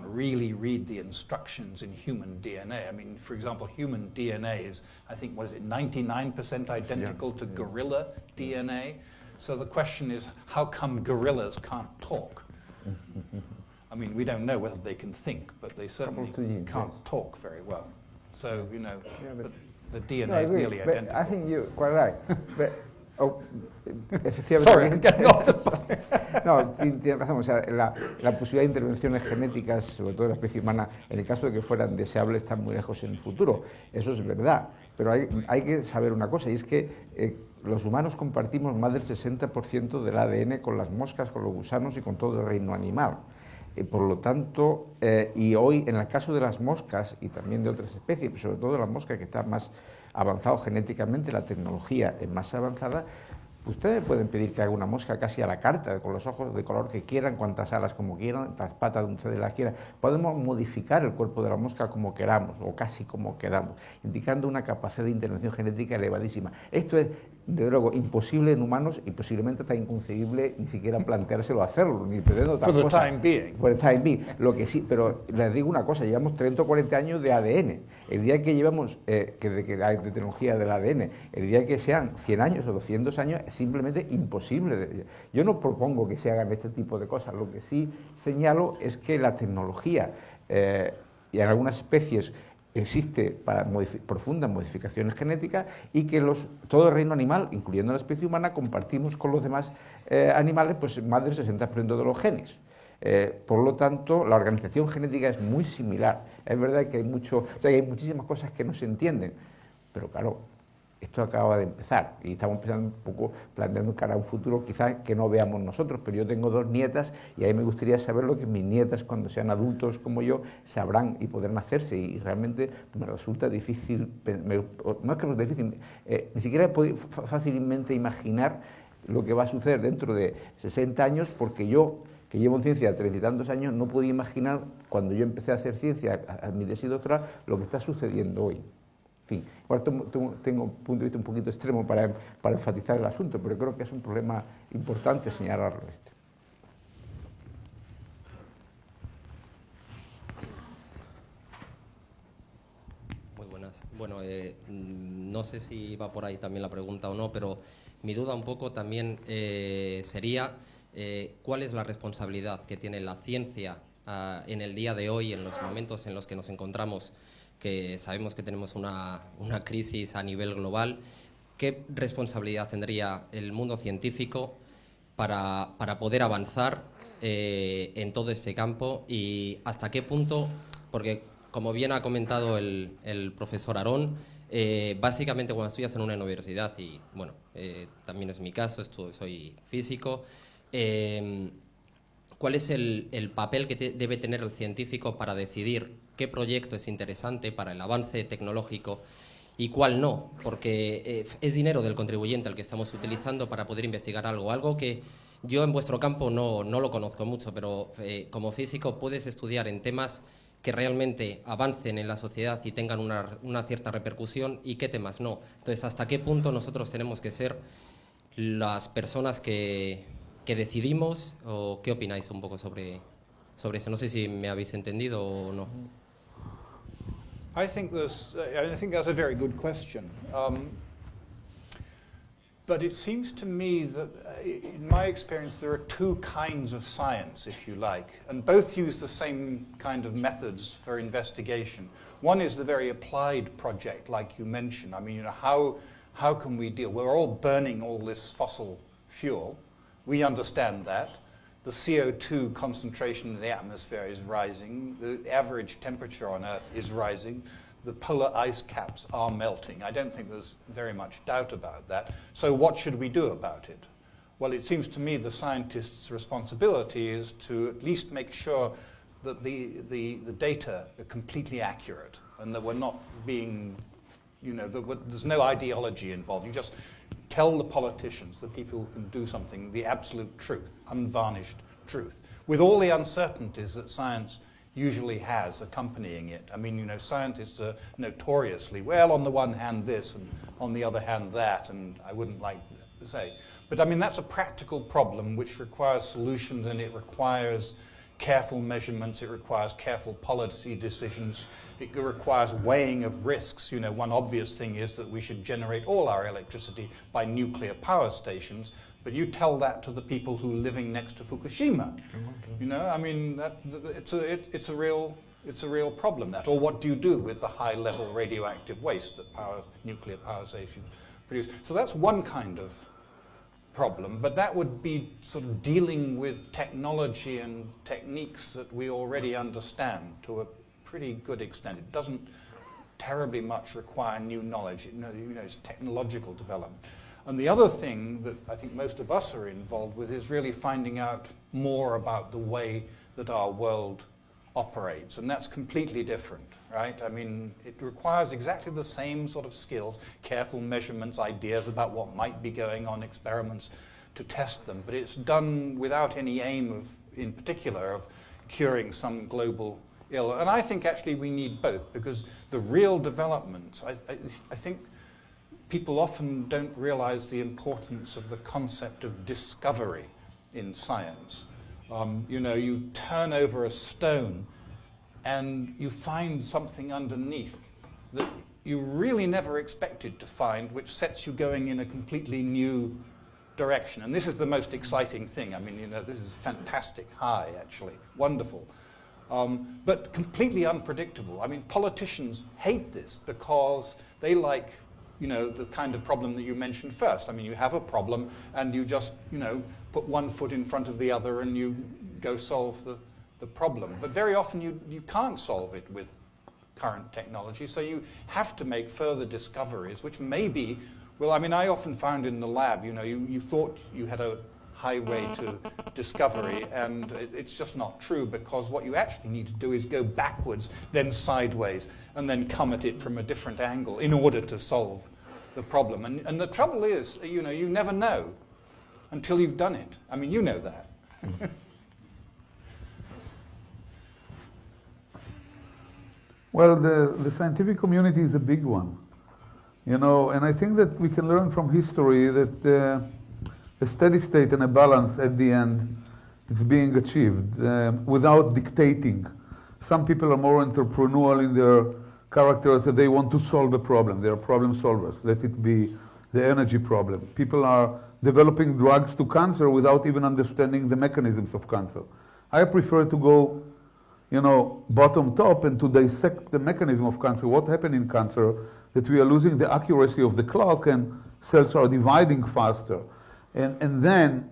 really read the instructions in human DNA. I mean, for example, human DNA is, I think, 99% identical to gorilla DNA? So the question is, how come gorillas can't talk? I mean, we don't know whether they can think, but they certainly can't talk very well. So, you know, the DNA is nearly identical. I think you're quite right. But, efectivamente. Sorry, I'm getting off the No, tienes razón. O sea, la posibilidad de intervenciones genéticas, sobre todo en la especie humana, en el caso de que fueran deseables, están muy lejos en el futuro. Eso es verdad. Pero hay que saber una cosa, y es que los humanos compartimos más del 60% del ADN con las moscas, con los gusanos y con todo el reino animal. Por lo tanto, y hoy en el caso de las moscas y también de otras especies, pero sobre todo de la mosca que está más avanzado genéticamente, la tecnología es más avanzada, ustedes pueden pedir que haga una mosca casi a la carta, con los ojos de color que quieran, cuantas alas como quieran, las patas donde ustedes las quieran. Podemos modificar el cuerpo de la mosca como queramos, o casi como queramos, indicando una capacidad de intervención genética elevadísima. Esto es, desde luego, imposible en humanos y posiblemente está inconcebible ni siquiera planteárselo hacerlo, ni pretendo tal cosa. For the time being. For the time being. Lo que sí, pero les digo una cosa, llevamos 30 o 40 años de ADN. El día que llevamos, que hay de tecnología del ADN, el día que sean 100 años o 200 años, es simplemente imposible. Yo no propongo que se hagan este tipo de cosas, lo que sí señalo es que la tecnología y en algunas especies existe para profundas modificaciones genéticas y que todo el reino animal, incluyendo la especie humana, compartimos con los demás animales pues más del 60% de los genes. Por lo tanto, la organización genética es muy similar. Es verdad que hay muchísimas cosas que no se entienden, pero claro, esto acaba de empezar y estamos empezando un poco planteando cara a un futuro quizás que no veamos nosotros, pero yo tengo 2 nietas y a mí me gustaría saber lo que mis nietas, cuando sean adultos como yo, sabrán y podrán hacerse, y realmente me resulta difícil, no es que es difícil, ni siquiera he podido fácilmente imaginar lo que va a suceder dentro de 60 años, porque yo, que llevo en ciencia 30 y tantos años, no podía imaginar cuando yo empecé a hacer ciencia, a mi tesis doctoral, lo que está sucediendo hoy. En fin, ahora tengo un punto de vista un poquito extremo para enfatizar el asunto, pero creo que es un problema importante señalarlo. Muy buenas. gracias. Bueno, no sé si va por ahí también la pregunta o no, pero mi duda un poco también sería cuál es la responsabilidad que tiene la ciencia en el día de hoy, en los momentos en los que nos encontramos, que sabemos que tenemos una crisis a nivel global. ¿Qué responsabilidad tendría el mundo científico para poder avanzar en todo este campo? Y hasta qué punto, porque como bien ha comentado el profesor Aarón, básicamente cuando estudias en una universidad, y bueno, también es mi caso, soy físico, ¿cuál es el papel que debe tener el científico para decidir qué proyecto es interesante para el avance tecnológico y cuál no? Porque es dinero del contribuyente el que estamos utilizando para poder investigar algo que yo en vuestro campo no lo conozco mucho, pero como físico puedes estudiar en temas que realmente avancen en la sociedad y tengan una cierta repercusión, y qué temas no. Entonces, ¿hasta qué punto nosotros tenemos que ser las personas que decidimos? ¿O qué opináis un poco sobre eso? No sé si me habéis entendido o no. I think that's a very good question. But it seems to me that, in my experience, there are two kinds of science, if you like, and both use the same kind of methods for investigation. One is the very applied project, like you mentioned. I mean, how can we deal? We're all burning all this fossil fuel. We understand that. The CO2 concentration in the atmosphere is rising. The average temperature on Earth is rising. The polar ice caps are melting. I don't think there's very much doubt about that. So what should we do about it? Well, it seems to me the scientist's responsibility is to at least make sure that the data are completely accurate and that we're not being, there's no ideology involved. You just tell the politicians, the people who can do something, the absolute truth, unvarnished truth, with all the uncertainties that science usually has accompanying it. I mean, scientists are notoriously, well, on the one hand this and on the other hand that, and I wouldn't like to say. But I mean, that's a practical problem which requires solutions, and it requires careful measurements, it requires careful policy decisions, it requires weighing of risks. One obvious thing is that we should generate all our electricity by nuclear power stations, but you tell that to the people who are living next to Fukushima. I mean, it's a real problem, that. Or what do you do with the high-level radioactive waste that nuclear power stations produce? So that's one kind of problem, but that would be sort of dealing with technology and techniques that we already understand to a pretty good extent. It doesn't terribly much require new knowledge. It's technological development. And the other thing that I think most of us are involved with is really finding out more about the way that our world operates, and that's completely different, right? I mean, it requires exactly the same sort of skills, careful measurements, ideas about what might be going on, experiments to test them, but it's done without any aim in particular, of curing some global ill. And I think actually we need both, because the real developments, I think people often don't realize the importance of the concept of discovery in science. You turn over a stone and you find something underneath that you really never expected to find, which sets you going in a completely new direction. And this is the most exciting thing. I mean, this is fantastic high, actually, wonderful. But completely unpredictable. I mean, politicians hate this because they like, the kind of problem that you mentioned first. I mean, you have a problem and you just, put one foot in front of the other and you go solve the problem. But very often you can't solve it with current technology, so you have to make further discoveries, which may be, well, I mean, I often found in the lab, you thought you had a highway to discovery, and it's just not true, because what you actually need to do is go backwards, then sideways, and then come at it from a different angle in order to solve the problem. And the trouble is, you never know until you've done it. I mean, you know that. Well, the scientific community is a big one, and I think that we can learn from history that a steady state and a balance at the end is being achieved without dictating. Some people are more entrepreneurial in their characters that they want to solve a problem. They are problem solvers. Let it be the energy problem. People are developing drugs to cancer without even understanding the mechanisms of cancer. I prefer to go, you know, bottom top and to dissect the mechanism of cancer. What happened in cancer, that we are losing the accuracy of the clock and cells are dividing faster. And then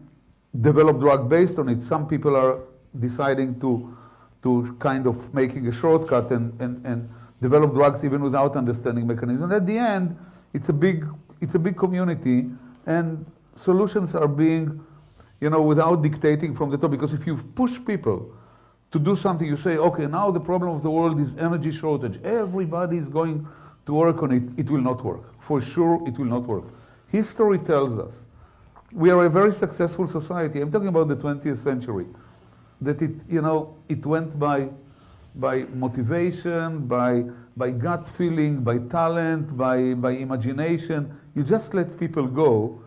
develop drug based on it. Some people are deciding to kind of making a shortcut and develop drugs even without understanding mechanism. And at the end, it's a big community, and solutions are being, you know, without dictating from the top. Because if you push people to do something, you say, okay, now the problem of the world is energy shortage. Everybody is going to work on it. It will not work. For sure, it will not work. History tells us we are a very successful society. I'm talking about the 20th century. That it, you know, it went by motivation, by gut feeling, by talent, by imagination. You just let people go,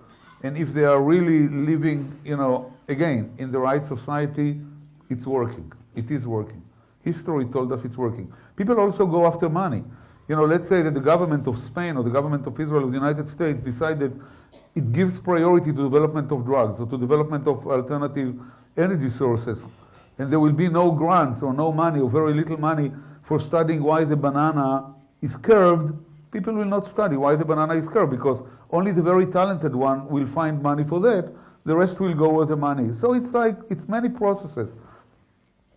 and if they are really living, you know, again, in the right society, it's working. It is working. History told us it's working. People also go after money. You know, let's say that the government of Spain or the government of Israel or the United States decided it gives priority to development of drugs or to development of alternative energy sources, and there will be no grants or no money or very little money for studying why the banana is curved. People will not study why the banana is curved, because only the very talented one will find money for that. The rest will go where the money is. So it's like, it's many processes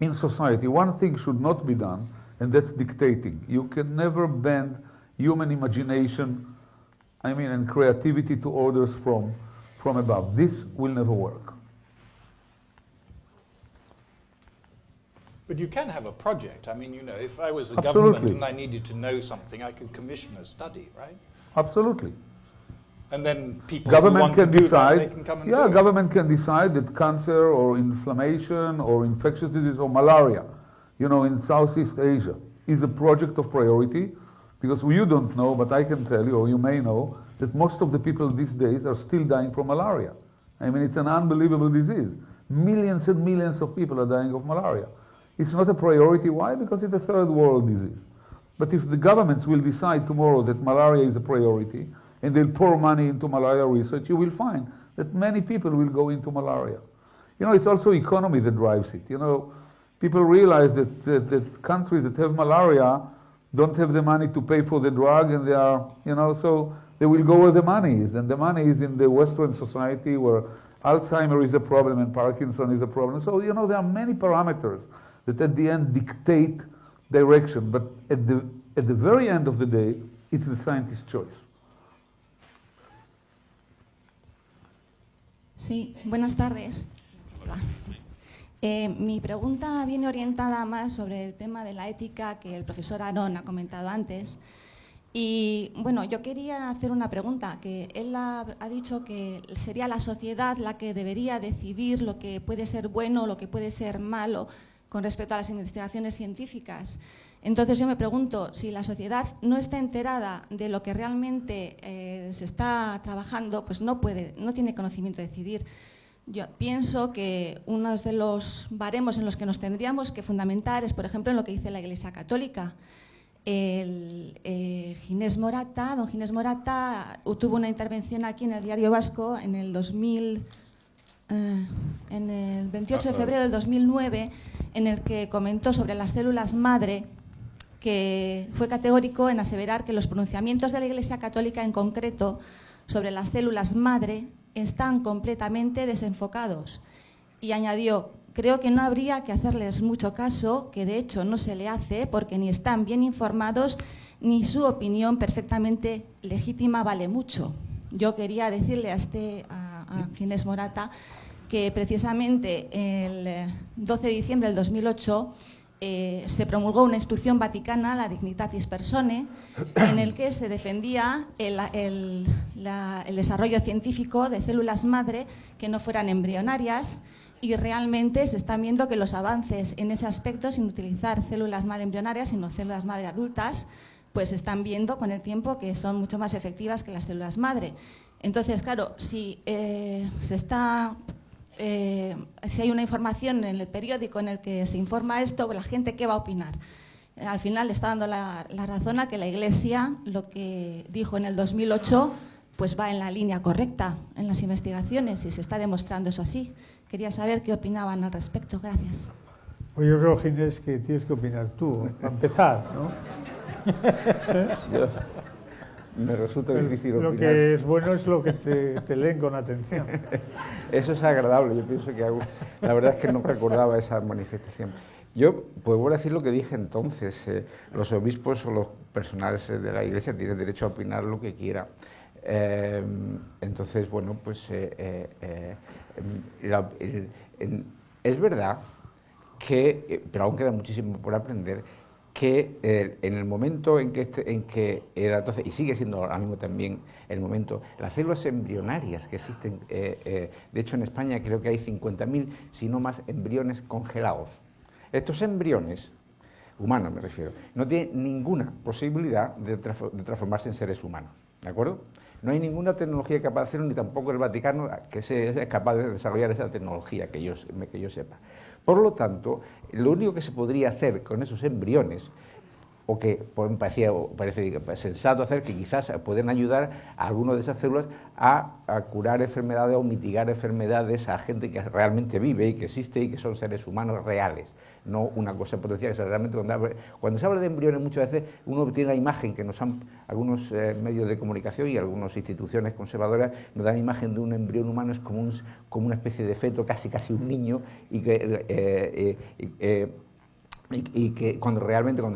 in society. One thing should not be done, and that's dictating. You can never bend human imagination, I mean, and creativity to orders from above. This will never work. But you can have a project. I mean, you know, if I was a Absolutely. government and I needed to know something, I could commission a study, right? Absolutely. And then people Government who want can to do decide, that, they can come and yeah, do it. government can decide that cancer or inflammation or infectious disease or malaria, you know, in Southeast Asia is a project of priority, because you don't know, but I can tell you, or you may know, that most of the people these days are still dying from malaria. I mean, it's an unbelievable disease. Millions and millions of people are dying of malaria. It's not a priority. Why? Because it's a third world disease. But if the governments will decide tomorrow that malaria is a priority, and they'll pour money into malaria research, you will find that many people will go into malaria. You know, it's also economy that drives it. You know, people realize that countries that have malaria don't have the money to pay for the drug, and they are, you know, so they will go where the money is. And the money is in the Western society, where Alzheimer is a problem and Parkinson is a problem. So, you know, there are many parameters that at the end dictate direction. But at the very end of the day, it's the scientist's choice. Sí, buenas tardes. Mi pregunta viene orientada más sobre el tema de la ética que el profesor Aarón ha comentado antes. Y bueno, yo quería hacer una pregunta, que él ha dicho que sería la sociedad la que debería decidir lo que puede ser bueno o lo que puede ser malo con respecto a las investigaciones científicas. Entonces yo me pregunto, si la sociedad no está enterada de lo que realmente se está trabajando, pues no tiene conocimiento de decidir. Yo pienso que uno de los baremos en los que nos tendríamos que fundamentar es, por ejemplo, en lo que dice la Iglesia Católica. Ginés Morata, don Ginés Morata, tuvo una intervención aquí en el Diario Vasco en el 28 de febrero del 2009, en el que comentó sobre las células madre, que fue categórico en aseverar que los pronunciamientos de la Iglesia Católica en concreto sobre las células madre están completamente desenfocados. Y añadió: creo que no habría que hacerles mucho caso, que de hecho no se le hace, porque ni están bien informados ni su opinión perfectamente legítima vale mucho. Yo quería decirle a Ginés Morata que precisamente el 12 de diciembre del 2008 se promulgó una instrucción vaticana, la Dignitatis Personae, en el que se defendía el desarrollo científico de células madre que no fueran embrionarias, y realmente se están viendo que los avances en ese aspecto, sin utilizar células madre embrionarias, sino células madre adultas, pues se están viendo con el tiempo que son mucho más efectivas que las células madre. Entonces, claro, si hay una información en el periódico en el que se informa esto, la gente, ¿qué va a opinar? al final le está dando la razón a que la Iglesia, lo que dijo en el 2008, pues va en la línea correcta en las investigaciones y se está demostrando eso así. Quería saber qué opinaban al respecto. Gracias. Pues yo creo, Ginés, que tienes que opinar tú, para empezar, ¿no? Me resulta difícil opinar. Lo que es bueno es lo que te leen con atención. Eso es agradable, yo pienso que la verdad es que no recordaba esa manifestación. Yo, pues voy a decir lo que dije entonces, los obispos o los personales de la Iglesia tienen derecho a opinar lo que quieran. Entonces, bueno, pues es verdad que, pero aún queda muchísimo por aprender, que en el momento en que era entonces, y sigue siendo ahora mismo también el momento, las células embrionarias que existen, de hecho en España creo que hay 50.000, si no más, embriones congelados. Estos embriones, humanos me refiero, no tienen ninguna posibilidad de transformarse en seres humanos, ¿de acuerdo? No hay ninguna tecnología capaz de hacerlo, ni tampoco el Vaticano que sea capaz de desarrollar esa tecnología, que yo sepa. Por lo tanto, lo único que se podría hacer con esos embriones, o que parece sensato hacer, que quizás pueden ayudar a algunas de esas células a curar enfermedades o mitigar enfermedades a gente que realmente vive y que existe y que son seres humanos reales, no una cosa potencial. Que realmente cuando se habla de embriones muchas veces uno tiene la imagen que nos han algunos medios de comunicación y algunas instituciones conservadoras nos dan la imagen de un embrión humano es como una especie de feto, casi un niño, y que cuando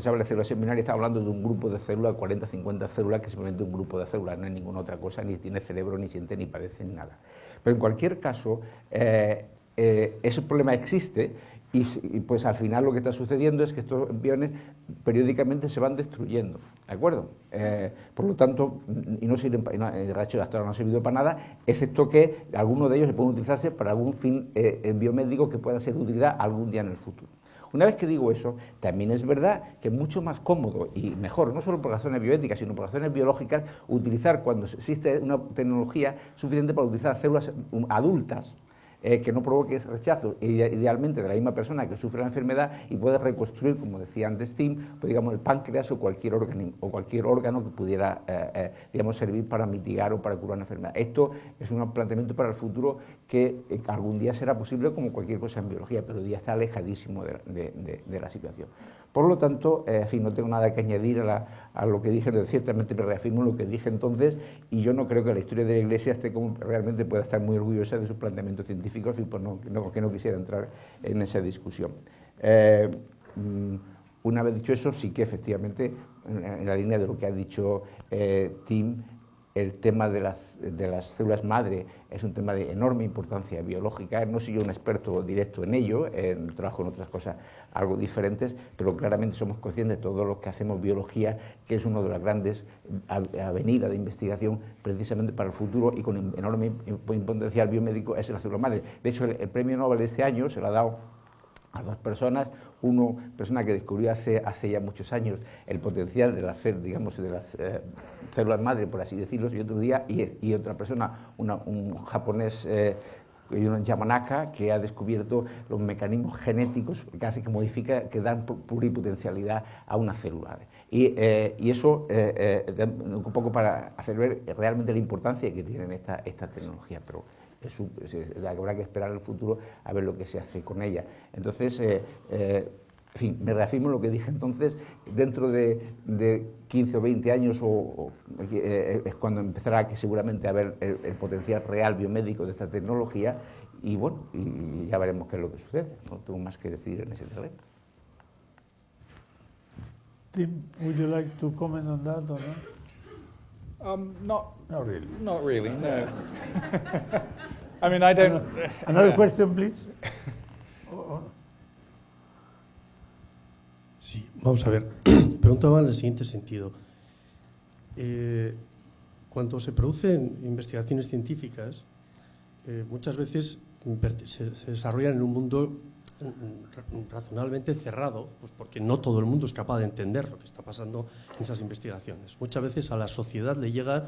se habla de células embrionarias está hablando de un grupo de células, 40, 50 células, que es simplemente un grupo de células, no es ninguna otra cosa, ni tiene cerebro, ni siente, ni parece, ni nada. Pero en cualquier caso, ese problema existe y pues al final lo que está sucediendo es que estos embriones periódicamente se van destruyendo, ¿de acuerdo? Por lo tanto, el racho hasta ahora no ha servido para nada, excepto que algunos de ellos pueden utilizarse para algún fin biomédico que pueda ser de utilidad algún día en el futuro. Una vez que digo eso, también es verdad que es mucho más cómodo y mejor, no solo por razones bioéticas, sino por razones biológicas, utilizar cuando existe una tecnología suficiente para utilizar células adultas que no provoque rechazo, idealmente de la misma persona que sufre la enfermedad y puede reconstruir, como decía antes Tim, pues, digamos, el páncreas o cualquier órgano que pudiera servir para mitigar o para curar una enfermedad. Esto es un planteamiento para el futuro que algún día será posible como cualquier cosa en biología, pero ya está alejadísimo de la situación. Por lo tanto, en fin, no tengo nada que añadir a lo que dije, pero ciertamente me reafirmo lo que dije entonces, y yo no creo que la historia de la Iglesia realmente pueda estar muy orgullosa de sus planteamientos científicos, y pues que no quisiera entrar en esa discusión. Una vez dicho eso, sí que efectivamente, en la línea de lo que ha dicho Tim, el tema de las células madre es un tema de enorme importancia biológica. No soy yo un experto directo en ello, trabajo en otras cosas algo diferentes, pero claramente somos conscientes de todos los que hacemos biología, que es una de las grandes avenidas de investigación precisamente para el futuro y con enorme potencial biomédico es la célula madre. De hecho, el premio Nobel de este año se lo ha dado a dos personas, una persona que descubrió hace ya muchos años el potencial de las células madre, por así decirlo, y otra persona, un japonés, Yamanaka, que ha descubierto los mecanismos genéticos que dan pluripotencialidad a una célula. Y eso un poco para hacer ver realmente la importancia que tienen esta tecnología, pero habrá que esperar al futuro a ver lo que se hace con ella. Entonces, en fin, me reafirmo lo que dije entonces, dentro de 15 o 20 años es cuando empezará seguramente a ver el potencial real biomédico de esta tecnología y bueno, y ya veremos qué es lo que sucede. No tengo más que decir en ese terreno. Tim, would you like to comment on that or Not really. Not really, no. I mean, I don't... Another question, please. Sí, vamos a ver. Preguntaba en el siguiente sentido. Cuando se producen investigaciones científicas, muchas veces se desarrollan en un mundo razonablemente cerrado, pues porque no todo el mundo es capaz de entender lo que está pasando en esas investigaciones. Muchas veces a la sociedad le llega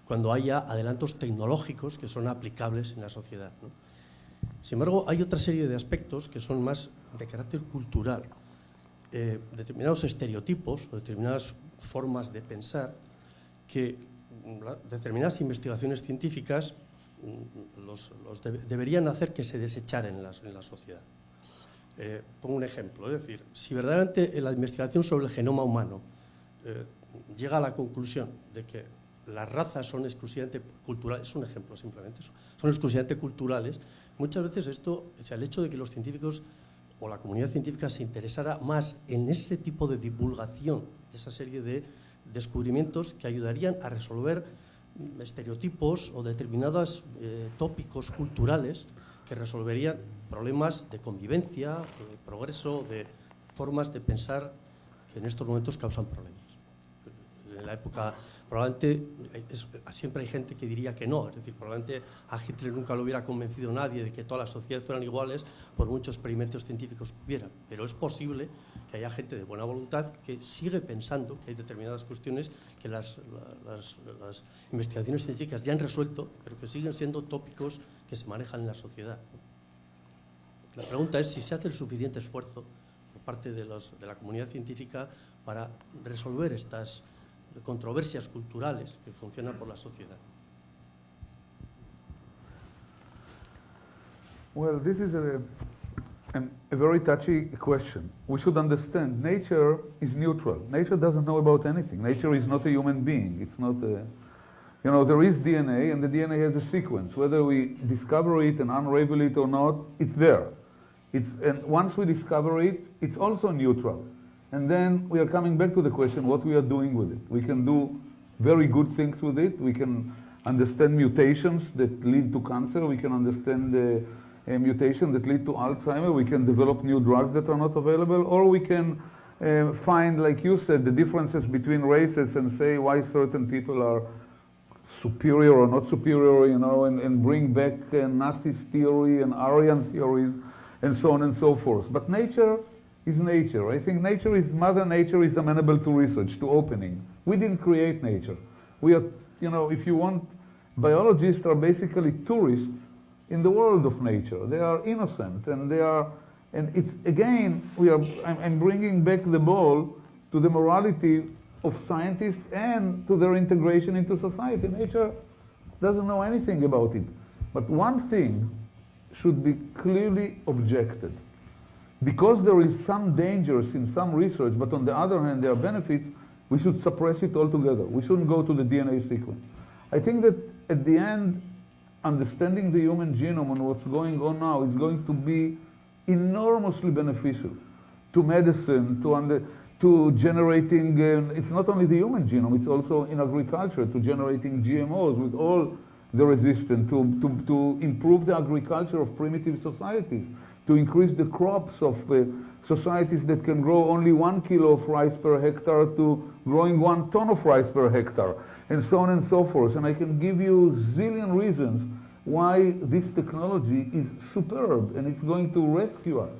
cuando haya adelantos tecnológicos que son aplicables en la sociedad, ¿no? Sin embargo, hay otra serie de aspectos que son más de carácter cultural. determinados estereotipos o determinadas formas de pensar que determinadas investigaciones científicas deberían hacer que se desecharan en la sociedad. Pongo un ejemplo, es decir, si verdaderamente la investigación sobre el genoma humano llega a la conclusión de que las razas son exclusivamente culturales, es un ejemplo simplemente, son exclusivamente culturales, muchas veces esto, o sea, el hecho de que los científicos o la comunidad científica se interesara más en ese tipo de divulgación, de esa serie de descubrimientos que ayudarían a resolver estereotipos o determinados tópicos culturales que resolverían problemas de convivencia, de progreso, de formas de pensar que en estos momentos causan problemas. En la época, probablemente, siempre hay gente que diría que no, es decir, probablemente a Hitler nunca lo hubiera convencido nadie de que todas las sociedades fueran iguales por muchos experimentos científicos que hubieran, pero es posible que haya gente de buena voluntad que sigue pensando que hay determinadas cuestiones que las investigaciones científicas ya han resuelto, pero que siguen siendo tópicos que se manejan en la sociedad. La pregunta es si se hace el suficiente esfuerzo por parte de la comunidad científica para resolver estas controversias culturales que funcionan por la sociedad. Well, this is a very touchy question. We should understand nature is neutral. Nature doesn't know about anything. Nature is not a human being. It's not a, you know, there is DNA, and the DNA has a sequence. Whether we discover it and unravel it or not, it's there. And once we discover it, it's also neutral. And then we are coming back to the question what we are doing with it. We can do very good things with it. We can understand mutations that lead to cancer. We can understand mutations that lead to Alzheimer. We can develop new drugs that are not available. Or we can find, like you said, the differences between races and say why certain people are superior or not superior, you know, and bring back Nazi theory and Aryan theories and so on and so forth. But nature is nature. I think nature is, Mother Nature is amenable to research, to opening. We didn't create nature. We are, you know, if you want, biologists are basically tourists in the world of nature. They are innocent, and they are, and it's, again, I'm bringing back the ball to the morality of scientists and to their integration into society. Nature doesn't know anything about it. But one thing should be clearly objected. Because there is some dangers in some research, but on the other hand there are benefits, we should suppress it altogether. We shouldn't go to the DNA sequence. I think that at the end, understanding the human genome and what's going on now is going to be enormously beneficial to medicine, to generating, it's not only the human genome, it's also in agriculture, to generating GMOs with all the resistance, to improve the agriculture of primitive societies, to increase the crops of societies that can grow only 1 kilo of rice per hectare to growing 1 ton of rice per hectare, and so on and so forth. And I can give you a zillion reasons why this technology is superb and it's going to rescue us,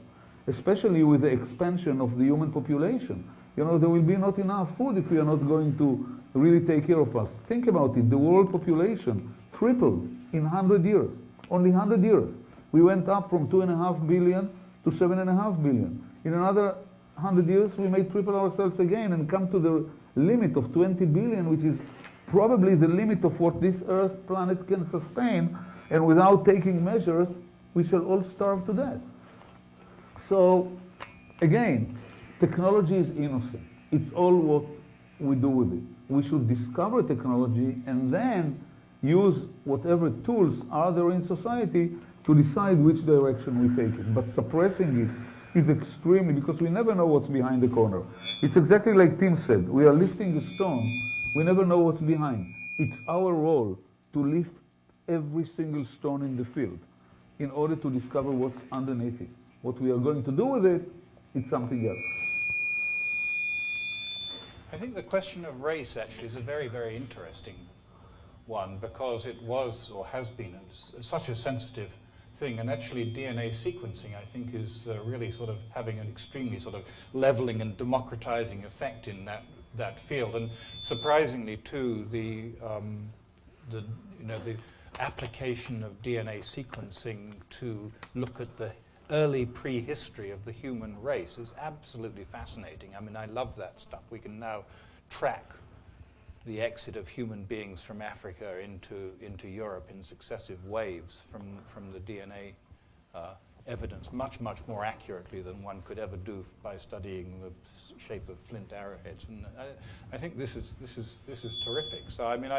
especially with the expansion of the human population. You know, there will be not enough food if we are not going to really take care of us. Think about it, the world population tripled in 100 years, only 100 years. We went up from 2.5 billion to 7.5 billion. In another 100 years, we may triple ourselves again and come to the limit of 20 billion, which is probably the limit of what this Earth planet can sustain. And without taking measures, we shall all starve to death. So, again, technology is innocent. It's all what we do with it. We should discover technology and then use whatever tools are there in society to decide which direction we take it. But suppressing it is extremely, because we never know what's behind the corner. It's exactly like Tim said, we are lifting a stone, we never know what's behind. It's our role to lift every single stone in the field in order to discover what's underneath it. What we are going to do with it, it's something else. I think the question of race actually is a very, very interesting one, because it was or has been such a sensitive thing, and actually DNA sequencing, I think, is really sort of having an extremely sort of leveling and democratizing effect in that field. And surprisingly, too, the application of DNA sequencing to look at the early prehistory of the human race is absolutely fascinating. I mean, I love that stuff. We can now track the exit of human beings from Africa into Europe in successive waves from the DNA evidence much more accurately than one could ever do by studying the shape of flint arrowheads. And I think this is terrific. So I mean,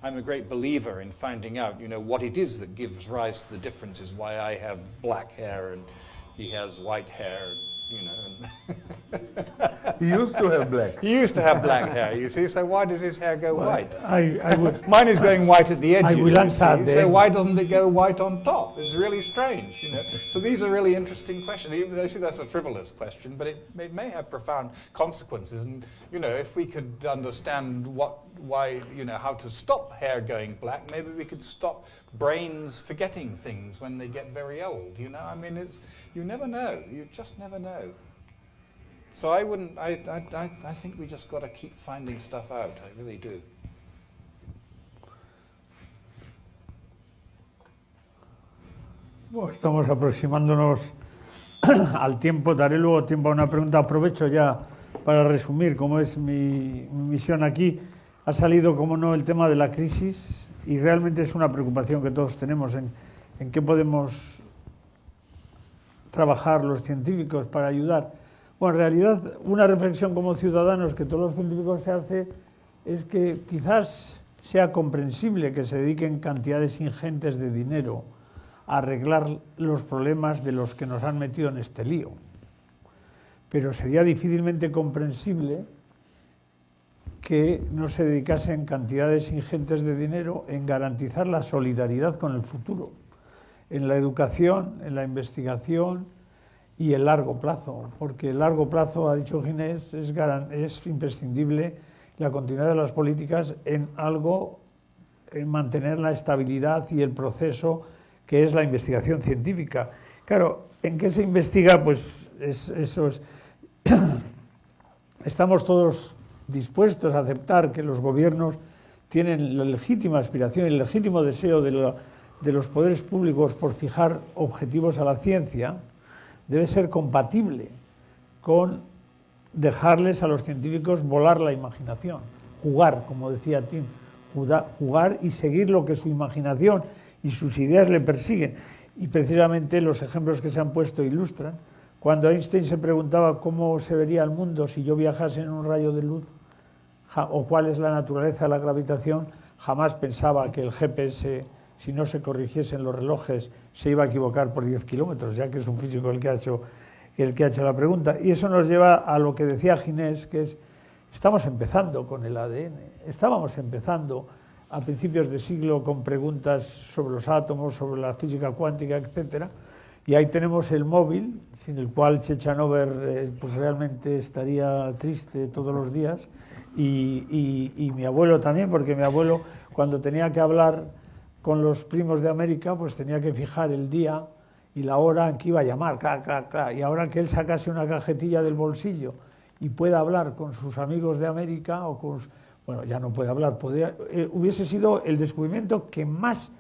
I'm a great believer in finding out, you know, what it is that gives rise to the differences. Why I have black hair and he has white hair, you know. He used to have black. He used to have black hair, you see. So why does his hair go white? I would, Mine is going white at the edges. I will answer them. So why doesn't it go white on top? It's really strange, you know. So these are really interesting questions. Even though I see that's a frivolous question, but it may have profound consequences. And you know, if we could understand why, you know, how to stop hair going black, maybe we could stop brains forgetting things when they get very old. You know, I mean, you never know. You just never know. So I think we just got to keep finding stuff out. I really do. Bueno, estamos aproximándonos al tiempo. Daré luego tiempo a una pregunta. Aprovecho ya para resumir cómo es mi misión aquí. Ha salido, como no, el tema de la crisis y realmente es una preocupación que todos tenemos en qué podemos trabajar los científicos para ayudar. Bueno, en realidad, una reflexión como ciudadanos que todos los científicos se hace es que quizás sea comprensible que se dediquen cantidades ingentes de dinero a arreglar los problemas de los que nos han metido en este lío. Pero sería difícilmente comprensible que no se dedicasen cantidades ingentes de dinero en garantizar la solidaridad con el futuro, en la educación, en la investigación y el largo plazo, porque el largo plazo, ha dicho Ginés, es imprescindible la continuidad de las políticas en algo, en mantener la estabilidad y el proceso que es la investigación científica. Claro, ¿en qué se investiga? Pues eso es. Estamos todos dispuestos a aceptar que los gobiernos tienen la legítima aspiración y el legítimo deseo de los poderes públicos por fijar objetivos a la ciencia. Debe ser compatible con dejarles a los científicos volar la imaginación, jugar, como decía Tim, jugar y seguir lo que su imaginación y sus ideas le persiguen. Y precisamente los ejemplos que se han puesto ilustran. Cuando Einstein se preguntaba cómo se vería el mundo si yo viajase en un rayo de luz, o cuál es la naturaleza de la gravitación, jamás pensaba que el GPS, si no se corrigiesen los relojes, se iba a equivocar por 10 kilómetros, ya que es un físico el que ha hecho la pregunta. Y eso nos lleva a lo que decía Ginés, que es, estamos empezando con el ADN, estábamos empezando a principios de siglo con preguntas sobre los átomos, sobre la física cuántica, etcétera, y ahí tenemos el móvil, sin el cual Ciechanover pues realmente estaría triste todos los días, y mi abuelo también, porque mi abuelo, cuando tenía que hablar con los primos de América, pues tenía que fijar el día y la hora en que iba a llamar, y ahora que él sacase una cajetilla del bolsillo y pueda hablar con sus amigos de América, o con, bueno, ya no puede hablar, hubiese sido el descubrimiento que más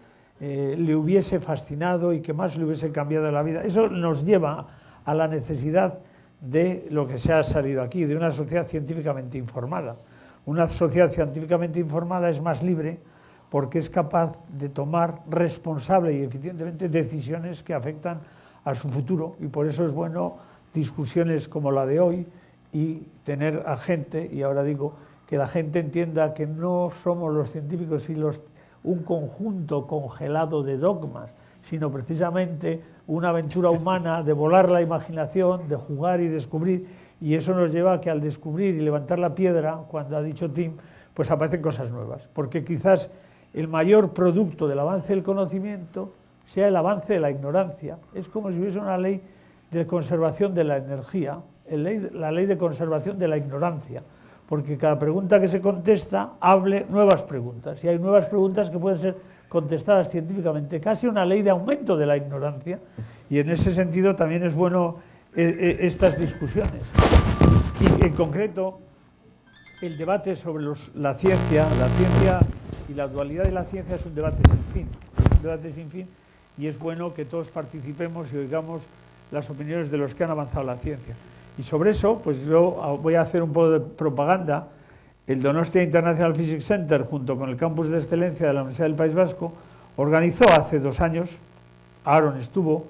le hubiese fascinado y que más le hubiese cambiado la vida. Eso nos lleva a la necesidad de lo que se ha salido aquí, de una sociedad científicamente informada. Una sociedad científicamente informada es más libre porque es capaz de tomar responsable y eficientemente decisiones que afectan a su futuro, y por eso es bueno discusiones como la de hoy y tener a gente, y ahora digo, que la gente entienda que no somos los científicos y un conjunto congelado de dogmas, sino precisamente una aventura humana de volar la imaginación, de jugar y descubrir, y eso nos lleva a que al descubrir y levantar la piedra, cuando ha dicho Tim, pues aparecen cosas nuevas, porque quizás el mayor producto del avance del conocimiento sea el avance de la ignorancia. Es como si hubiese una ley de conservación de la energía, la ley de conservación de la ignorancia, porque cada pregunta que se contesta hable nuevas preguntas, y hay nuevas preguntas que pueden ser contestadas científicamente, casi una ley de aumento de la ignorancia, y en ese sentido también es bueno estas discusiones. Y en concreto, el debate sobre la ciencia y la dualidad de la ciencia es un debate sin fin, y es bueno que todos participemos y oigamos las opiniones de los que han avanzado la ciencia. Y sobre eso, pues yo voy a hacer un poco de propaganda. El Donostia International Physics Center, junto con el Campus de Excelencia de la Universidad del País Vasco, organizó hace 2 años, Aaron estuvo,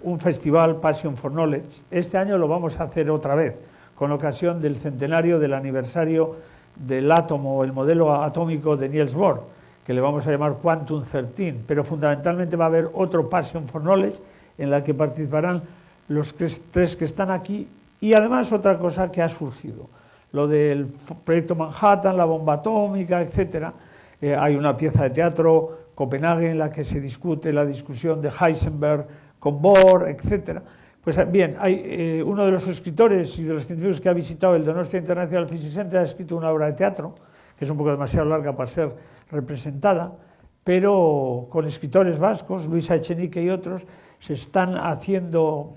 un festival, Passion for Knowledge. Este año lo vamos a hacer otra vez, con ocasión del centenario del aniversario del átomo, el modelo atómico de Niels Bohr, que le vamos a llamar Quantum 13, pero fundamentalmente va a haber otro Passion for Knowledge en la que participarán los 3 que están aquí, y además otra cosa que ha surgido, lo del proyecto Manhattan, la bomba atómica, etcétera. Hay una pieza de teatro, Copenhague, en la que se discute la discusión de Heisenberg con Bohr, etcétera. Pues bien, hay uno de los escritores y de los científicos que ha visitado el Donostia International Physics Center ha escrito una obra de teatro, que es un poco demasiado larga para ser representada, pero con escritores vascos, Luisa Echenique y otros, se están adaptando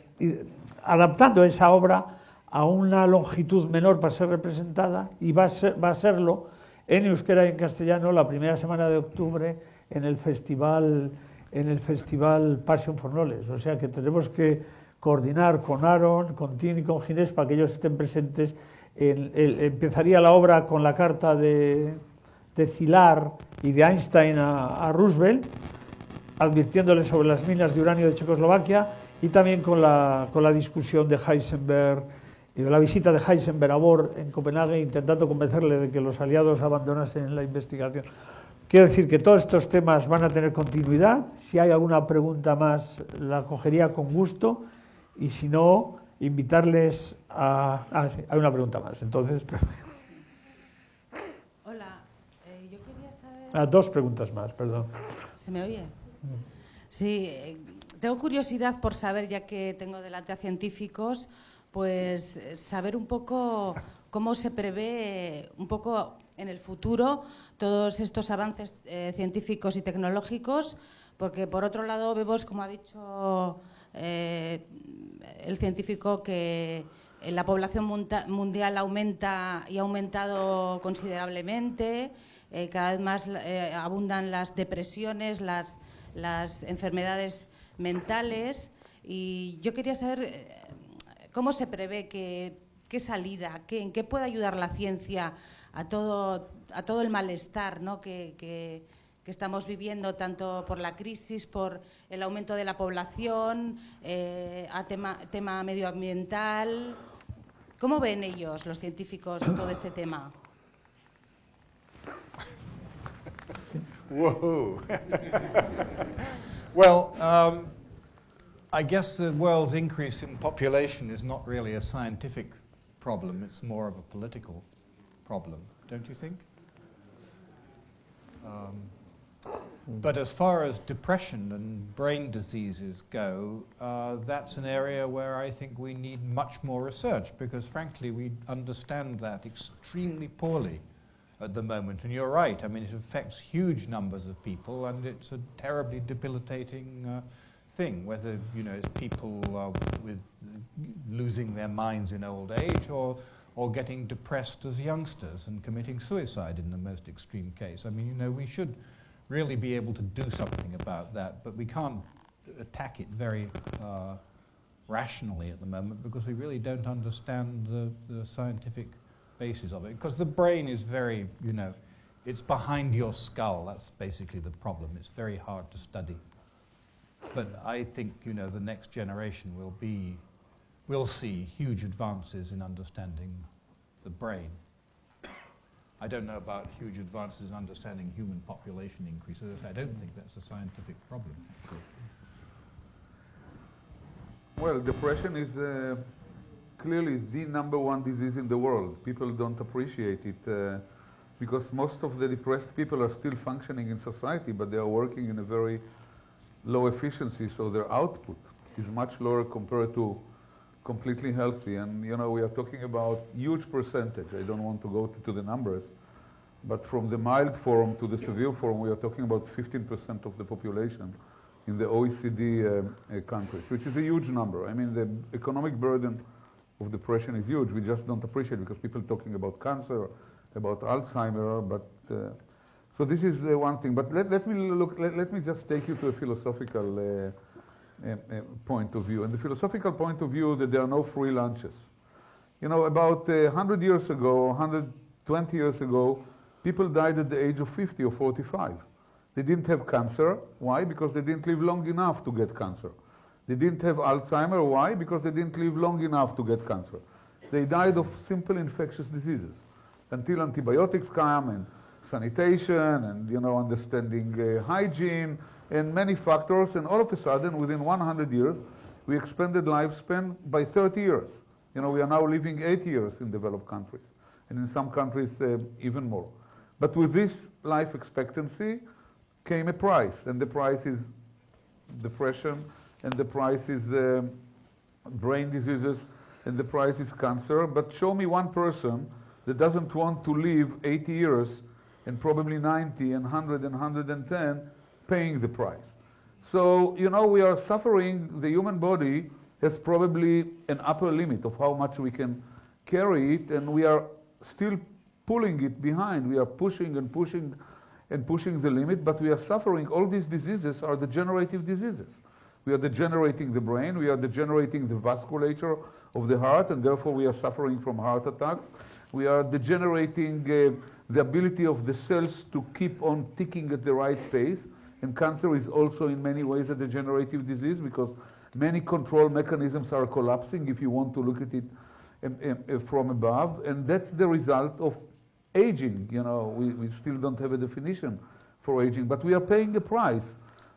esa obra a una longitud menor para ser representada, y va a serlo en euskera y en castellano la primera semana de octubre en el festival Passion for Knowledge. O sea que tenemos que coordinar con Aaron, con Tim y con Ginés para que ellos estén presentes. Empezaría la obra con la carta de Szilard y de Einstein a Roosevelt, advirtiéndole sobre las minas de uranio de Checoslovaquia, y también con la discusión de Heisenberg y de la visita de Heisenberg a Bohr en Copenhague, intentando convencerle de que los aliados abandonasen la investigación. Quiero decir que todos estos temas van a tener continuidad. Si hay alguna pregunta más, la cogería con gusto, y si no, invitarles a... sí, hay una pregunta más, entonces... Hola, yo quería saber... 2 preguntas más, perdón. ¿Se me oye? Sí, tengo curiosidad por saber, ya que tengo delante a científicos, pues saber un poco cómo se prevé un poco en el futuro todos estos avances científicos y tecnológicos, porque por otro lado vemos, como ha dicho el científico, que la población mundial aumenta y ha aumentado considerablemente, cada vez más abundan las depresiones, las enfermedades mentales, y yo quería saber cómo se prevé, qué salida, en qué puede ayudar la ciencia a todo el malestar, ¿no?, que estamos viviendo, tanto por la crisis, por el aumento de la población, a tema medioambiental. ¿Cómo ven ellos, los científicos, todo este tema? Whoa. Well, I guess the world's increase in population is not really a scientific problem, it's more of a political problem, don't you think? But as far as depression and brain diseases go, that's an area where I think we need much more research, because frankly we understand that extremely poorly at the moment. And you're right, I mean, it affects huge numbers of people, and it's a terribly debilitating thing, whether, you know, it's people with losing their minds in old age, or getting depressed as youngsters and committing suicide in the most extreme case. I mean, you know, we should really be able to do something about that, but we can't attack it very rationally at the moment, because we really don't understand the scientific basis of it. Because the brain is very, you know, it's behind your skull. That's basically the problem. It's very hard to study. But I think, you know, the next generation will see huge advances in understanding the brain. I don't know about huge advances in understanding human population increase. As I say, I don't think that's a scientific problem, actually. Well, depression is clearly the #1 disease in the world. People don't appreciate it because most of the depressed people are still functioning in society, but they are working in a very low efficiency, so their output is much lower compared to completely healthy. And, you know, we are talking about huge percentage. I don't want to go to the numbers, but from the mild form to the severe form, we are talking about 15% of the population in the OECD countries, which is a huge number. I mean, the economic burden of depression is huge. We just don't appreciate it because people are talking about cancer, about Alzheimer, but so this is one thing. But let me just take you to a philosophical point of view. And the philosophical point of view that there are no free lunches. You know, about 100 years ago, 120 years ago, people died at the age of 50 or 45. They didn't have cancer. Why? Because they didn't live long enough to get cancer. They didn't have Alzheimer. Why? Because they didn't live long enough to get cancer. They died of simple infectious diseases until antibiotics came and sanitation and, you know, understanding hygiene and many factors. And all of a sudden, within 100 years, we expanded lifespan by 30 years. You know, we are now living 80 years in developed countries, and in some countries even more. But with this life expectancy came a price, and the price is depression, and the price is brain diseases, and the price is cancer. But show me one person that doesn't want to live 80 years and probably 90 and 100 and 110 paying the price. So, you know, we are suffering. The human body has probably an upper limit of how much we can carry it, and we are still pulling it behind. We are pushing and pushing and pushing the limit, but we are suffering. All these diseases are degenerative diseases. We are degenerating the brain, we are degenerating the vasculature of the heart, and therefore we are suffering from heart attacks. We are degenerating the ability of the cells to keep on ticking at the right pace, and cancer is also in many ways a degenerative disease because many control mechanisms are collapsing, if you want to look at it from above, and that's the result of aging. You know, we still don't have a definition for aging, but we are paying a price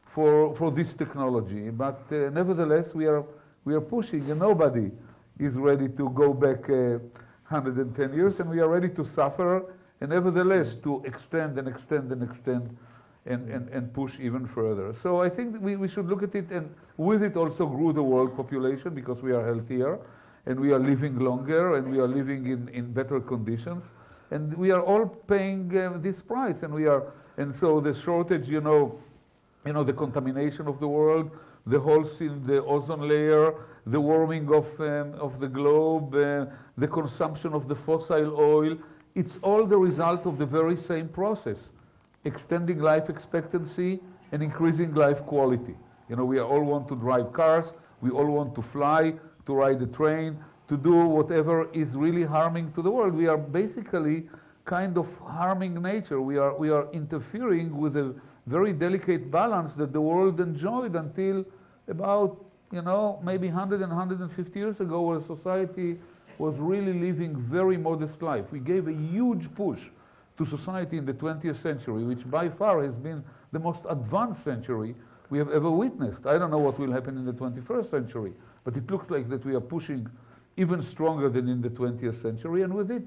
for this technology. But nevertheless, we are pushing, and nobody is ready to go back 110 years, and we are ready to suffer, and nevertheless to extend and extend and extend and push even further. So I think we should look at it, and with it also grew the world population because we are healthier, and we are living longer, and we are living in better conditions, and we are all paying this price, and so the shortage, you know, the contamination of the world, the holes in the ozone layer, the warming of the globe, the consumption of the fossil oil, it's all the result of the very same process. Extending life expectancy and increasing life quality. You know, we all want to drive cars, we all want to fly, to ride the train, to do whatever is really harming to the world. We are basically kind of harming nature. We are interfering with a very delicate balance that the world enjoyed until about, you know, maybe 100 and 150 years ago, where society was really living very modest life. We gave a huge push to society in the 20th century, which by far has been the most advanced century we have ever witnessed. I don't know what will happen in the 21st century, but it looks like that we are pushing even stronger than in the 20th century, and with it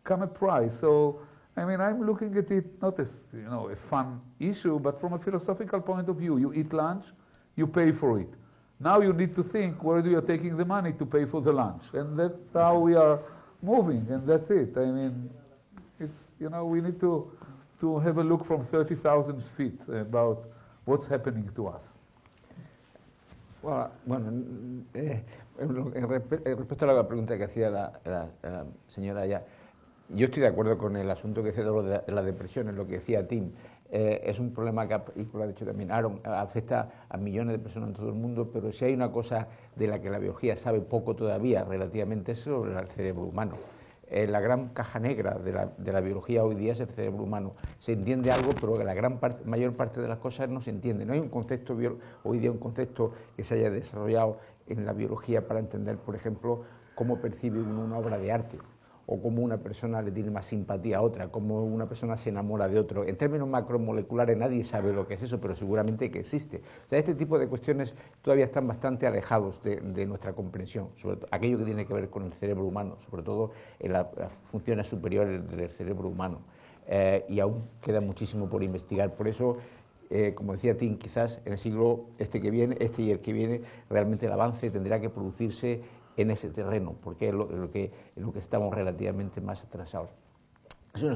come a price. So, I mean, I'm looking at it not as, you know, a fun issue, but from a philosophical point of view. You eat lunch, you pay for it. Now you need to think, where do you taking the money to pay for the lunch? And that's how we are moving, and that's it. I mean, it's, you know, we need to have a look from 30,000 feet about what's happening to us. Bueno, respecto a la pregunta que hacía la señora ya, yo estoy de acuerdo con el asunto que decía de la depresión, en lo que decía Tim. Es un problema que, y lo ha dicho también Aaron, afecta a millones de personas en todo el mundo, pero si hay una cosa de la que la biología sabe poco todavía, relativamente, es sobre el cerebro humano. La gran caja negra de la biología hoy día es el cerebro humano. Se entiende algo, pero la mayor parte de las cosas no se entiende. No hay un concepto, hoy día un concepto que se haya desarrollado en la biología para entender, por ejemplo, cómo percibe uno una obra de arte, o cómo una persona le tiene más simpatía a otra, cómo una persona se enamora de otro. En términos macromoleculares nadie sabe lo que es eso, pero seguramente que existe. O sea, este tipo de cuestiones todavía están bastante alejados de nuestra comprensión, sobre todo aquello que tiene que ver con el cerebro humano, sobre todo en las funciones superiores del cerebro humano. Y aún queda muchísimo por investigar. Por eso, como decía Tim, quizás en el siglo que viene, y el que viene, realmente el avance tendrá que producirse en ese terreno, porque es lo que estamos relativamente más atrasados.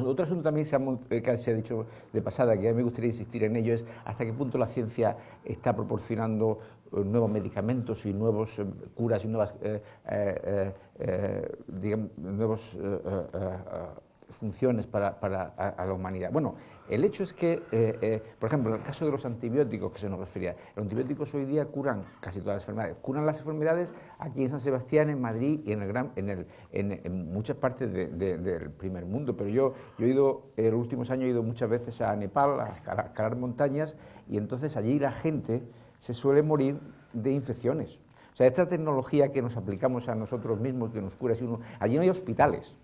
Otro asunto también que se ha dicho de pasada, que a mí me gustaría insistir en ello, es hasta qué punto la ciencia está proporcionando nuevos medicamentos y nuevos curas y nuevas funciones para la humanidad. Bueno, el hecho es que, por ejemplo, en el caso de los antibióticos que se nos refería, los antibióticos hoy día curan casi todas las enfermedades. Curan las enfermedades aquí en San Sebastián, en Madrid y en muchas partes del primer mundo. Pero yo he ido, en los últimos años he ido muchas veces a Nepal a escalar montañas, y entonces allí la gente se suele morir de infecciones. O sea, esta tecnología que nos aplicamos a nosotros mismos, que nos cura, allí no hay hospitales.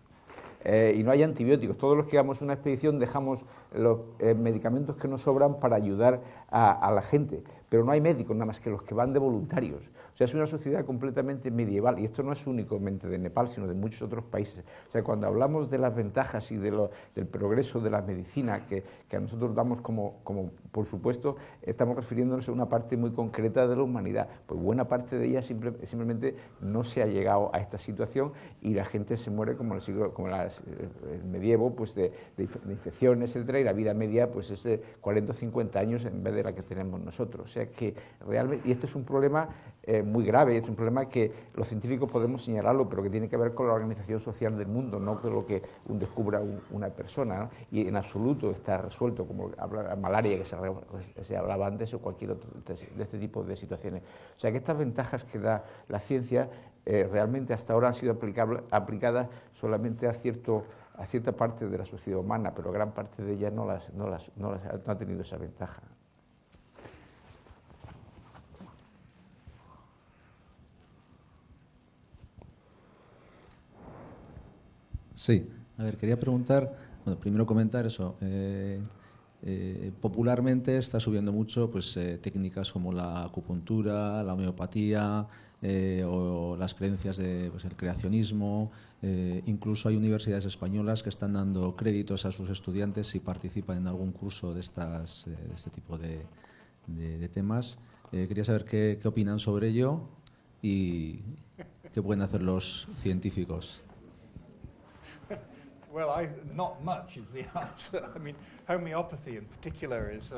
Y no hay antibióticos. Todos los que hagamos una expedición dejamos los medicamentos que nos sobran para ayudar a la gente, pero no hay médicos nada más que los que van de voluntarios. O sea, es una sociedad completamente medieval, y esto no es únicamente de Nepal, sino de muchos otros países. O sea, cuando hablamos de las ventajas y del progreso de la medicina que a nosotros damos como por supuesto, estamos refiriéndonos a una parte muy concreta de la humanidad. Pues buena parte de ella simplemente no se ha llegado a esta situación, y la gente se muere como en el medievo, pues de infecciones, etcétera, y la vida media pues es de 40 o 50 años en vez de la que tenemos nosotros. O sea que realmente, y este es un problema muy grave, es un problema que los científicos podemos señalarlo, pero que tiene que ver con la organización social del mundo, no con lo que descubra una persona, ¿no? Y en absoluto está resuelto, como la malaria que se hablaba antes, o cualquier otro de este tipo de situaciones. O sea que estas ventajas que da la ciencia realmente hasta ahora han sido aplicadas solamente a cierta parte de la sociedad humana, pero gran parte de ella no ha tenido esa ventaja. Sí, a ver, quería preguntar, bueno, primero comentar eso. Popularmente está subiendo mucho pues, técnicas como la acupuntura, la homeopatía o las creencias del creacionismo. Incluso hay universidades españolas que están dando créditos a sus estudiantes si participan en algún curso de este tipo de temas. Quería saber qué opinan sobre ello y qué pueden hacer los científicos. Well, not much is the answer. I mean, homeopathy in particular is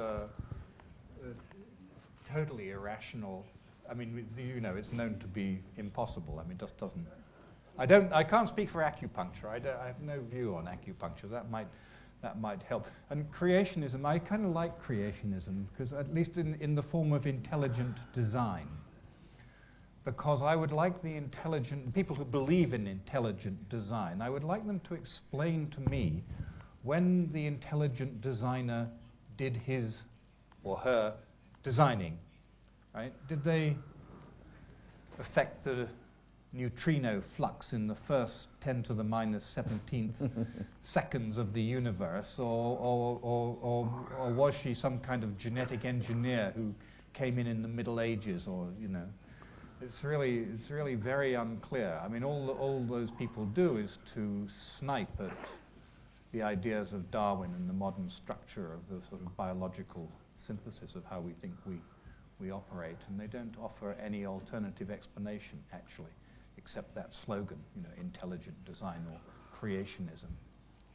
totally irrational. I mean, you know, it's known to be impossible. I mean, it just doesn't. I can't speak for acupuncture. I have no view on acupuncture. That might help. And creationism, I kind of like creationism, because at least in the form of intelligent design. Because I would like the people who believe in intelligent design, I would like them to explain to me when the intelligent designer did his or her designing, right? Did they affect the neutrino flux in the first 10 to the minus 17th seconds of the universe, or was she some kind of genetic engineer who came in the Middle Ages, or, you know? It's really very unclear. I mean, all those people do is to snipe at the ideas of Darwin and the modern structure of the sort of biological synthesis of how we think we operate, and they don't offer any alternative explanation, actually, except that slogan, you know, intelligent design or creationism,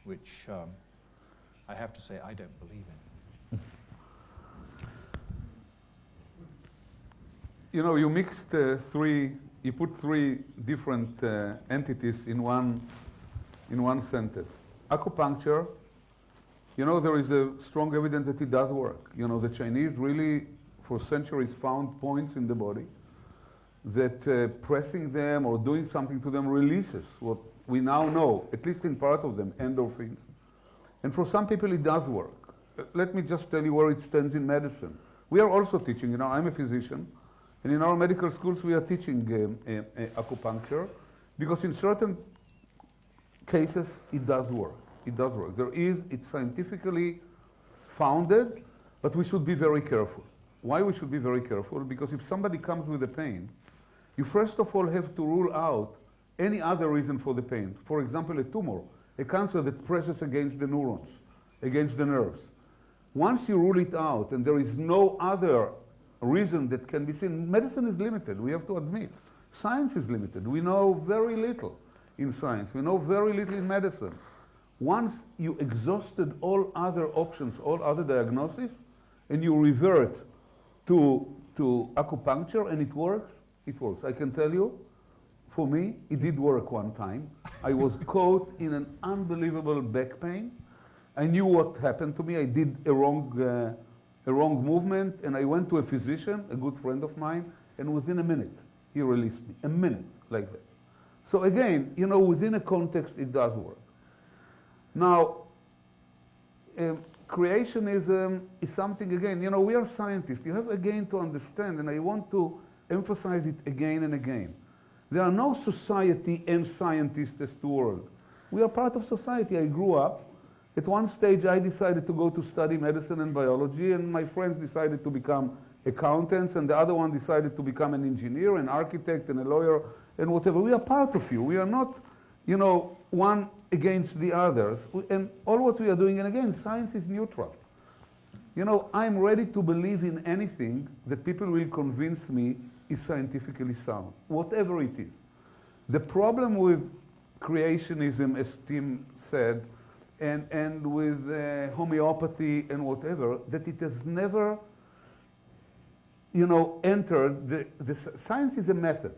which I have to say I don't believe in. You know, you mixed you put three different entities in one sentence. Acupuncture, you know, there is a strong evidence that it does work. You know, the Chinese really, for centuries, found points in the body that pressing them or doing something to them releases what we now know, at least in part of them, endorphins. And for some people it does work. Let me just tell you where it stands in medicine. We are also teaching, you know, I'm a physician, and in our medical schools we are teaching acupuncture, because in certain cases it does work. It does work. It's scientifically founded, but we should be very careful. Why we should be very careful? Because if somebody comes with a pain, you first of all have to rule out any other reason for the pain. For example, a tumor, a cancer that presses against the neurons, against the nerves. Once you rule it out and there is no other reason that can be seen, medicine is limited, we have to admit. Science is limited. We know very little in science. We know very little in medicine. Once you exhausted all other options, all other diagnoses, and you revert to acupuncture and it works, it works. I can tell you For me, it did work one time. I was caught in an unbelievable back pain. I knew what happened to me. I did a wrong movement, and I went to a physician, a good friend of mine, and within a minute, he released me. A minute, like that. So again, you know, within a context, it does work. Now, creationism is something, again, you know, we are scientists. You have, again, to understand, and I want to emphasize it again and again. There are no society and scientists as two worlds. We are part of society. I grew up. At one stage, I decided to go to study medicine and biology, and my friends decided to become accountants, and the other one decided to become an engineer, an architect, and a lawyer, and whatever. We are part of you. We are not, you know, one against the others. And all what we are doing, and again, science is neutral. You know, I'm ready to believe in anything that people will convince me is scientifically sound, whatever it is. The problem with creationism, as Tim said, and with homeopathy and whatever, that it has never, you know, entered. Science is a method.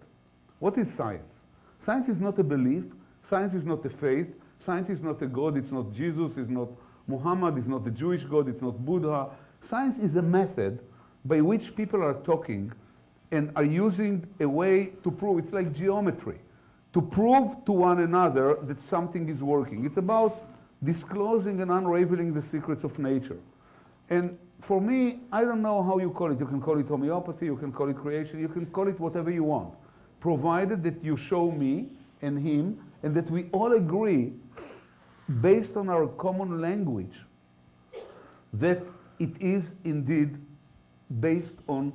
What is science? Science is not a belief. Science is not a faith. Science is not a God. It's not Jesus. It's not Muhammad. It's not the Jewish God. It's not Buddha. Science is a method by which people are talking and are using a way to prove. It's like geometry. To prove to one another that something is working. It's about disclosing and unraveling the secrets of nature. And for me, I don't know how you call it. You can call it homeopathy, you can call it creation, you can call it whatever you want, provided that you show me and him, and that we all agree, based on our common language, that it is indeed based on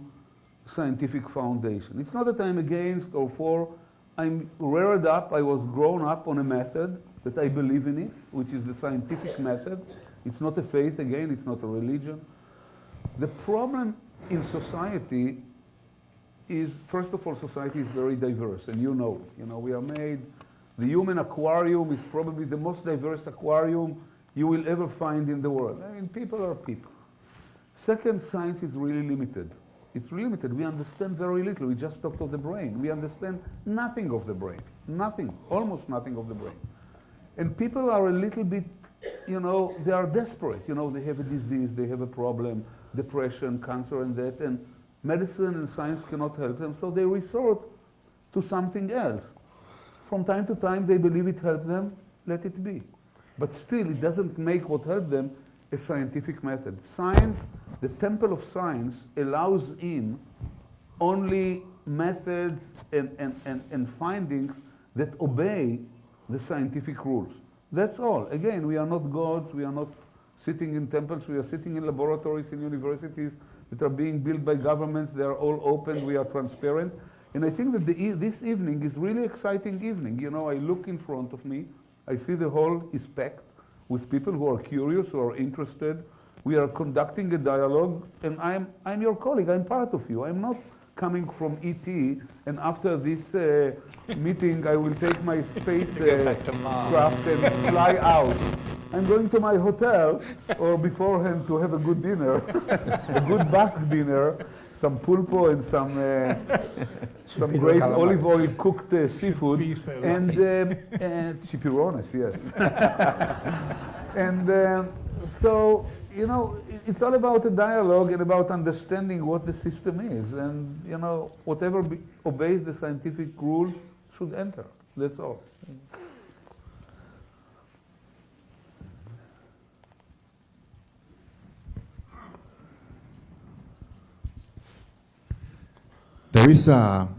scientific foundation. It's not that I'm against or for. I'm reared up, I was grown up on a method that I believe in it, which is the scientific method. It's not a faith, again, it's not a religion. The problem in society is, first of all, society is very diverse, and you know it. You know, we are made, the human aquarium is probably the most diverse aquarium you will ever find in the world. I mean, people are people. Second, science is really limited. It's limited. We understand very little. We just talked of the brain. We understand nothing of the brain. Nothing, almost nothing of the brain. And people are a little bit, you know, they are desperate. You know, they have a disease, they have a problem, depression, cancer and that, and medicine and science cannot help them, so they resort to something else. From time to time, they believe it helped them, let it be. But still, it doesn't make what helped them a scientific method. Science, the temple of science, allows in only methods and findings that obey the scientific rules. That's all. Again, we are not gods, we are not sitting in temples, we are sitting in laboratories, in universities that are being built by governments, they are all open, we are transparent. And I think that this evening is really exciting evening. You know, I look in front of me, I see the hall is packed with people who are curious, who are interested. We are conducting a dialogue, and I'm your colleague, I'm part of you. I'm not coming from ET, and after this meeting, I will take my space craft and fly out. I'm going to my hotel, or beforehand to have a good dinner, a good Basque dinner, some pulpo and some great olive oil cooked seafood, and chipirones, yes. And so, you know, it's all about a dialogue and about understanding what the system is. And, you know, whatever obeys the scientific rules should enter. That's all. There is a,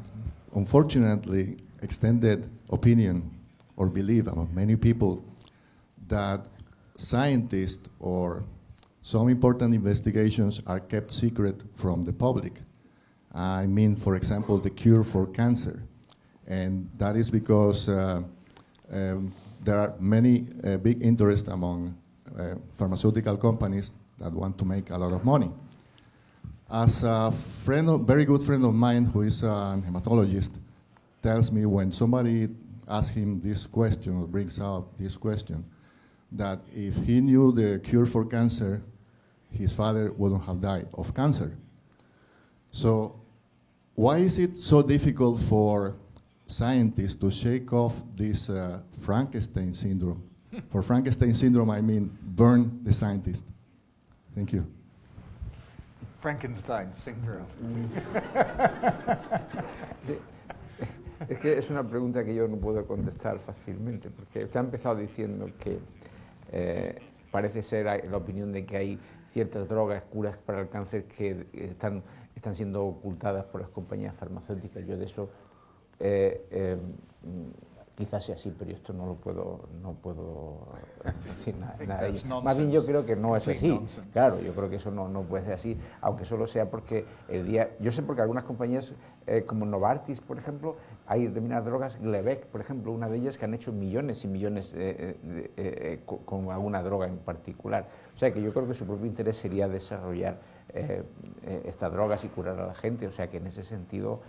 unfortunately, extended opinion or belief among many people that scientists or some important investigations are kept secret from the public. I mean, for example, the cure for cancer. And that is because there are many big interest among pharmaceutical companies that want to make a lot of money. As a friend, very good friend of mine who is a hematologist tells me when somebody asks him this question or brings up this question, that if he knew the cure for cancer, his father wouldn't have died of cancer. So why is it so difficult for scientists to shake off this Frankenstein syndrome. For Frankenstein syndrome, I mean burn the scientist. Thank you. Frankenstein syndrome. Sí. Es que es una pregunta que yo no puedo contestar fácilmente, porque usted ha empezado diciendo que parece ser la opinión de que hay ciertas drogas, curas para el cáncer que están siendo ocultadas por las compañías farmacéuticas. Yo de eso quizás sea así, pero esto no puedo decir nada de ello. Más bien yo creo que no es así. Claro, yo creo que eso no puede ser así, aunque solo sea porque yo sé porque algunas compañías como Novartis, por ejemplo, hay determinadas drogas, Gleevec, por ejemplo, una de ellas que han hecho millones y millones con alguna droga en particular. O sea que yo creo que su propio interés sería desarrollar estas drogas y curar a la gente. O sea que en ese sentido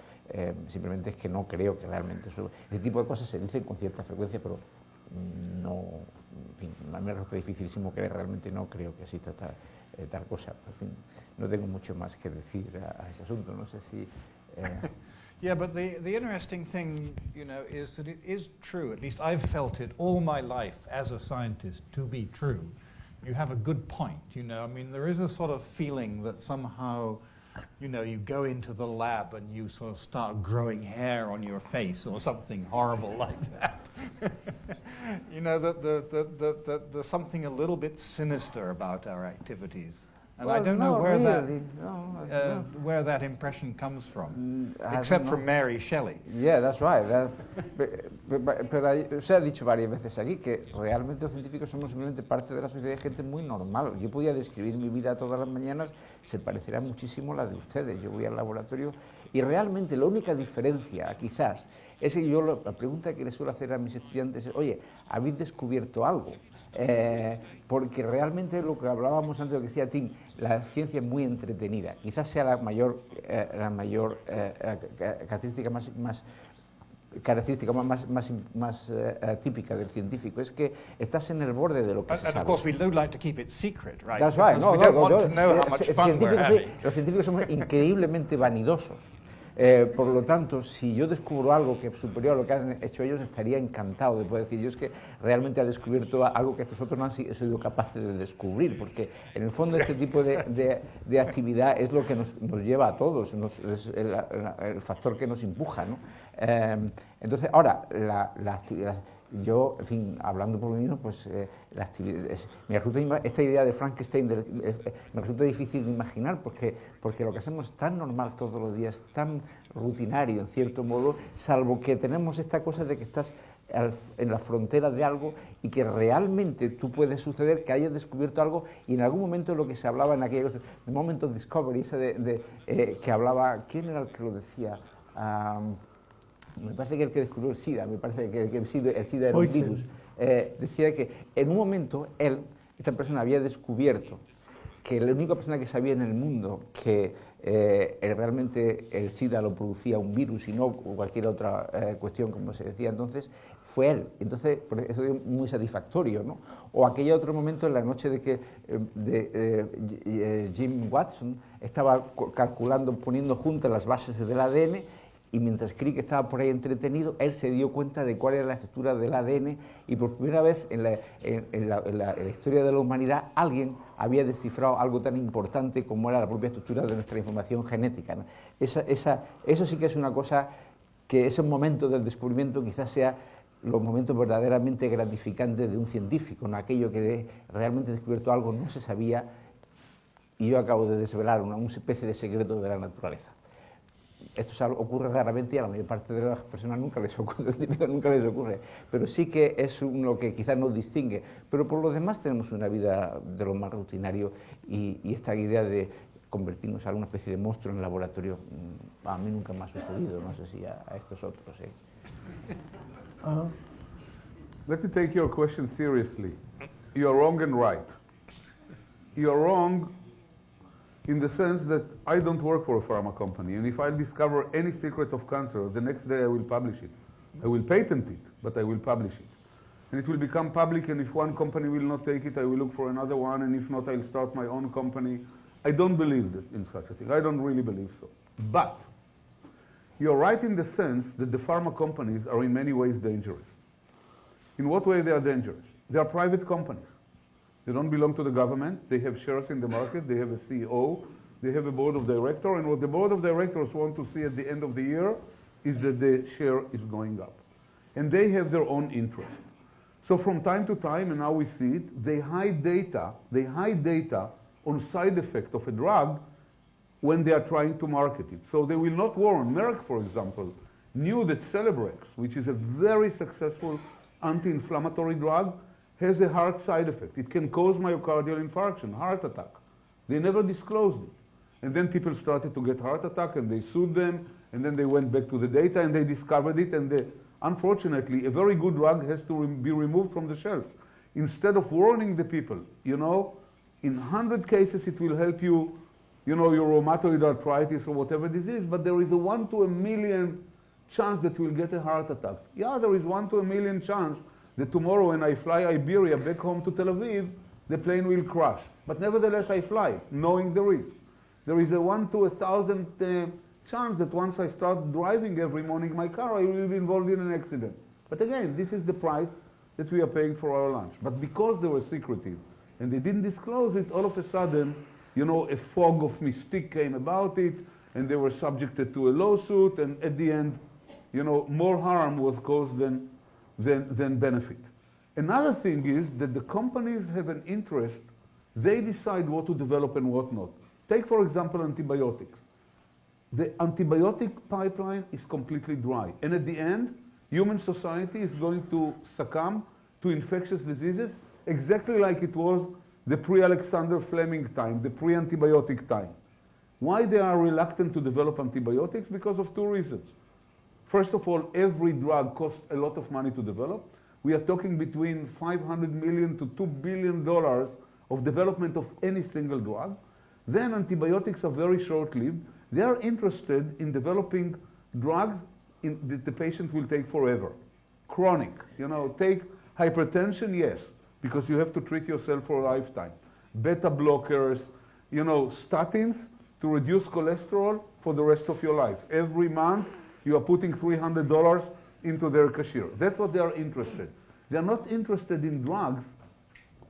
simplemente es que no creo que realmente ese tipo de cosas se dicen con cierta frecuencia, pero no, en fin, a mí me resulta dificilísimo creer, realmente no creo que exista tal cosa. En fin, no tengo mucho más que decir a ese asunto, no sé si... Yeah, but the interesting thing, you know, is that it is true, at least I've felt it all my life as a scientist to be true. You have a good point, you know, I mean, there is a sort of feeling that somehow, you know, you go into the lab and you sort of start growing hair on your face or something horrible like that. You know, that there's something a little bit sinister about our activities. And well, I don't know where really. Where that impression comes from, except from Mary Shelley. Yeah, that's right. Pero se ha dicho varias veces aquí que realmente los científicos somos simplemente parte de la sociedad de gente muy normal. Yo podía describir mi vida todas las mañanas, se parecerá muchísimo a la de ustedes. Yo voy al laboratorio y realmente la única diferencia, quizás, es que yo la pregunta que les suelo hacer a mis estudiantes es, oye, ¿habéis descubierto algo? Porque realmente lo que hablábamos antes, lo que decía Tim, la ciencia es muy entretenida. Quizás sea la mayor característica más típica del científico, es que estás en el borde de lo que se sabe. Of course, we do like to keep it secret, right? That's right. We don't want to know how much fun we're having. Los científicos somos increíblemente vanidosos. Por lo tanto, si yo descubro algo que es superior a lo que han hecho ellos, estaría encantado de poder decir, yo es que realmente ha descubierto algo que estos otros no han sido capaces de descubrir, porque en el fondo este tipo de actividad es lo que nos lleva a todos, es el factor que nos empuja, ¿no? Entonces, ahora, la actividad... Yo, en fin, hablando por mí mismo, pues esta idea de Frankenstein me resulta difícil de imaginar porque lo que hacemos es tan normal todos los días, tan rutinario en cierto modo, salvo que tenemos esta cosa de que estás en la frontera de algo y que realmente tú puedes suceder que hayas descubierto algo y en algún momento lo que se hablaba en aquellos momentos de discovery, que hablaba, ¿quién era el que lo decía? Me parece que el que descubrió el SIDA, me parece que el SIDA era un virus, decía que en un momento esta persona había descubierto que la única persona que sabía en el mundo que realmente el SIDA lo producía un virus y no cualquier otra cuestión, como se decía entonces, fue él. Entonces, eso es muy satisfactorio, ¿no? O aquel otro momento en la noche de que Jim Watson estaba calculando, poniendo juntas las bases del ADN, y mientras Crick estaba por ahí entretenido, él se dio cuenta de cuál era la estructura del ADN y por primera vez en la historia de la humanidad alguien había descifrado algo tan importante como era la propia estructura de nuestra información genética, ¿no? Eso sí que es una cosa que ese momento del descubrimiento quizás sea los momentos verdaderamente gratificantes de un científico, ¿no? Aquello que realmente ha descubierto algo, no se sabía y yo acabo de desvelar una especie de secreto de la naturaleza. Esto ocurre raramente y a la mayor parte de las personas nunca les ocurre, pero sí que es lo que quizás nos distingue. Pero por lo demás tenemos una vida de lo más rutinario y esta idea de convertirnos en alguna especie de monstruo en el laboratorio, a mí nunca me ha sucedido, no sé si a estos otros. Let me take your question seriously. You are wrong and right. You are wrong in the sense that I don't work for a pharma company, and if I discover any secret of cancer, the next day I will publish it. I will patent it, but I will publish it. And it will become public, and if one company will not take it, I will look for another one, and if not, I'll start my own company. I don't believe in such a thing. I don't really believe so. But You're right in the sense that the pharma companies are in many ways dangerous. In what way they are dangerous? They are private companies. They don't belong to the government. They have shares in the market. They have a CEO. They have a board of directors. And what the board of directors want to see at the end of the year is that the share is going up. And they have their own interest. So from time to time, and now we see it, they hide data on side effect of a drug when they are trying to market it. So they will not warn. Merck, for example, knew that Celebrex, which is a very successful anti-inflammatory drug, has a heart side effect. It can cause myocardial infarction, heart attack. They never disclosed it. And then people started to get heart attack, and they sued them, and then they went back to the data, and they discovered it, and unfortunately, a very good drug has to be removed from the shelf. Instead of warning the people, you know, in 100 cases it will help you, you know, your rheumatoid arthritis or whatever disease, but there is a 1 to a million chance that you will get a heart attack. Yeah, there is 1 to a million chance that tomorrow when I fly Iberia back home to Tel Aviv, the plane will crash. But nevertheless, I fly, knowing the risk. There is a 1 to 1,000 chance that once I start driving every morning my car, I will be involved in an accident. But again, this is the price that we are paying for our lunch. But because they were secretive and they didn't disclose it, all of a sudden, you know, a fog of mystique came about it, and they were subjected to a lawsuit, and at the end, you know, more harm was caused than benefit. Another thing is that the companies have an interest. They decide what to develop and what not. Take, for example, antibiotics. The antibiotic pipeline is completely dry. And at the end, human society is going to succumb to infectious diseases exactly like it was the pre-Alexander Fleming time, the pre-antibiotic time. Why they are reluctant to develop antibiotics? Because of two reasons. First of all, every drug costs a lot of money to develop. We are talking between $500 million to $2 billion of development of any single drug. Then antibiotics are very short-lived. They are interested in developing drugs that the patient will take forever. Chronic, you know, take hypertension, yes, because you have to treat yourself for a lifetime. Beta blockers, you know, statins to reduce cholesterol for the rest of your life. Every month, you are putting $300 into their cashier. That's what they are interested. They are not interested in drugs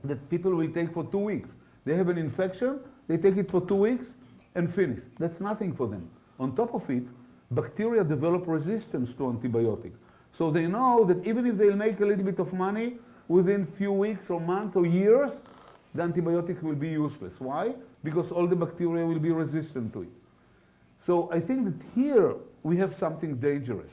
that people will take for 2 weeks. They have an infection, they take it for 2 weeks, and finish. That's nothing for them. On top of it, bacteria develop resistance to antibiotics. So they know that even if they'll make a little bit of money, within few weeks or months or years, the antibiotic will be useless. Why? Because all the bacteria will be resistant to it. So I think that here we have something dangerous.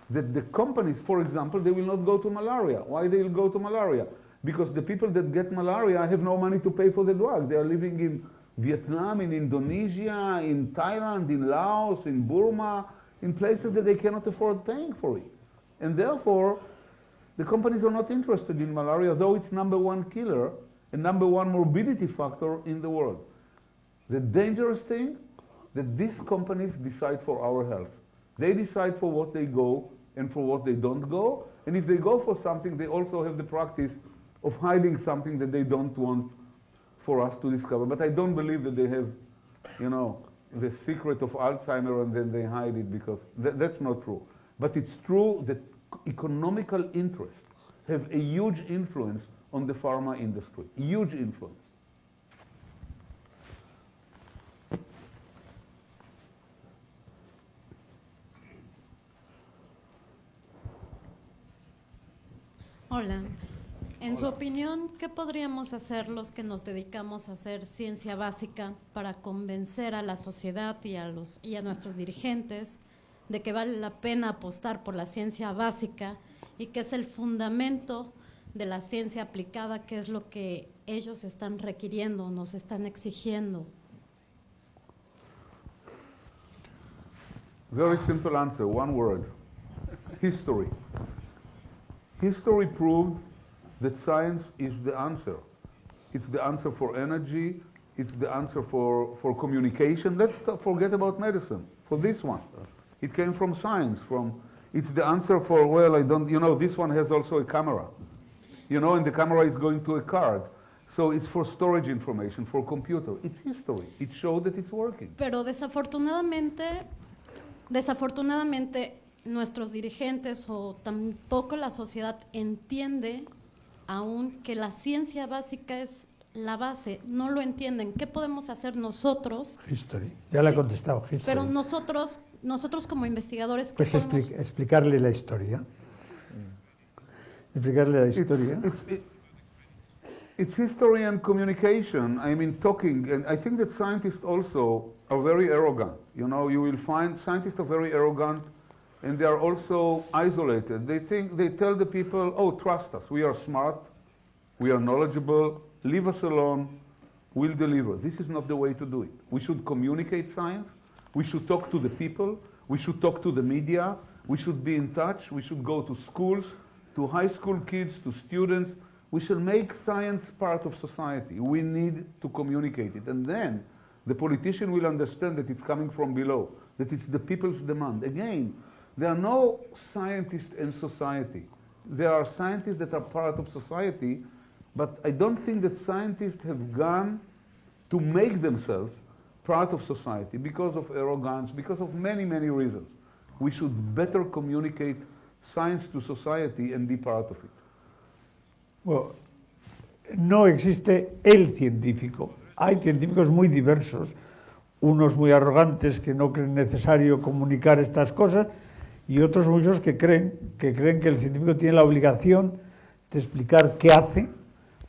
That the companies, for example, they will not go to malaria. Why they will go to malaria? Because the people that get malaria have no money to pay for the drug. They are living in Vietnam, in Indonesia, in Thailand, in Laos, in Burma, in places that they cannot afford paying for it. And therefore, the companies are not interested in malaria, though it's #1 killer and #1 morbidity factor in the world. The dangerous thing, that these companies decide for our health. They decide for what they go and for what they don't go. And if they go for something, they also have the practice of hiding something that they don't want for us to discover. But I don't believe that they have, you know, the secret of Alzheimer and then they hide it, because that's not true. But it's true that economical interests have a huge influence on the pharma industry, huge influence. Hola. En su opinión, ¿qué podríamos hacer los que nos dedicamos a hacer ciencia básica para convencer a la sociedad y a nuestros dirigentes de que vale la pena apostar por la ciencia básica y que es el fundamento de la ciencia aplicada, que es lo que ellos están requiriendo, nos están exigiendo? Very simple answer, one word: history. History proved that science is the answer. It's the answer for energy, it's the answer for communication. Let's forget about medicine, for this one. It came from science, it's the answer for, well, this one has also a camera. You know, and the camera is going to a card. So it's for storage information, for computer. It's history. It showed that it's working. Pero desafortunadamente, desafortunadamente nuestros dirigentes o tampoco la sociedad entiende aún que la ciencia básica es la base, no lo entienden. ¿Qué podemos hacer nosotros? History, ya le he contestado, history. Pero nosotros como investigadores, pues explicarle la historia. Explicarle la historia. It's history and communication. I mean, talking, and I think that scientists also are very arrogant. You know, you will find scientists are very arrogant, and they are also isolated. They tell the people, oh, trust us, we are smart, we are knowledgeable, leave us alone, we'll deliver. This is not the way to do it. We should communicate science, we should talk to the people, we should talk to the media, we should be in touch, we should go to schools, to high school kids, to students. We should make science part of society. We need to communicate it. And then the politician will understand that it's coming from below, that it's the people's demand. Again, there are no scientists in society. There are scientists that are part of society, but I don't think that scientists have gone to make themselves part of society because of arrogance, because of many, many reasons. We should better communicate science to society and be part of it. Bueno, no existe el científico. Hay científicos muy diversos, unos muy arrogantes que no creen necesario comunicar estas cosas y otros muchos que creen que el científico tiene la obligación de explicar qué hace,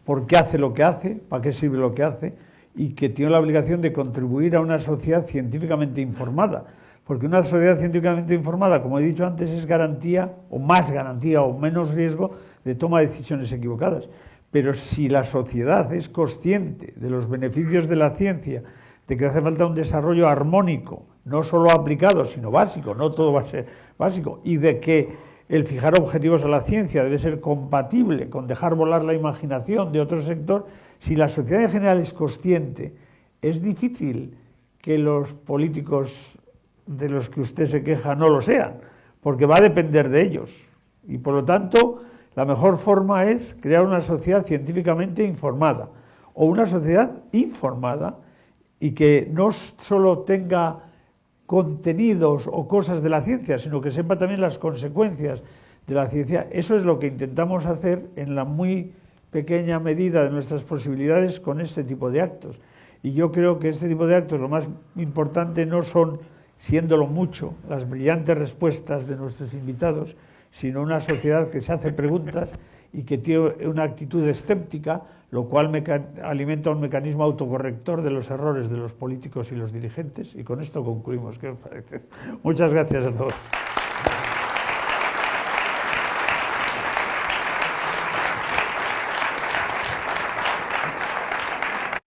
por qué hace lo que hace, para qué sirve lo que hace y que tiene la obligación de contribuir a una sociedad científicamente informada. Porque una sociedad científicamente informada, como he dicho antes, es garantía, o más garantía, o menos riesgo de toma de decisiones equivocadas. Pero si la sociedad es consciente de los beneficios de la ciencia, de que hace falta un desarrollo armónico, no solo aplicado, sino básico, no todo va a ser básico, y de que el fijar objetivos a la ciencia debe ser compatible con dejar volar la imaginación de otro sector, si la sociedad en general es consciente, es difícil que los políticos de los que usted se queja no lo sean, porque va a depender de ellos. Y por lo tanto, la mejor forma es crear una sociedad científicamente informada, o una sociedad informada, y que no solo tenga contenidos o cosas de la ciencia, sino que sepa también las consecuencias de la ciencia. Eso es lo que intentamos hacer en la muy pequeña medida de nuestras posibilidades con este tipo de actos. Y yo creo que este tipo de actos, lo más importante no son, siéndolo mucho, las brillantes respuestas de nuestros invitados, sino una sociedad que se hace preguntas y que tiene una actitud escéptica, lo cual alimenta un mecanismo autocorrector de los errores de los políticos y los dirigentes. Y con esto concluimos. ¿Qué os parece? Muchas gracias a todos.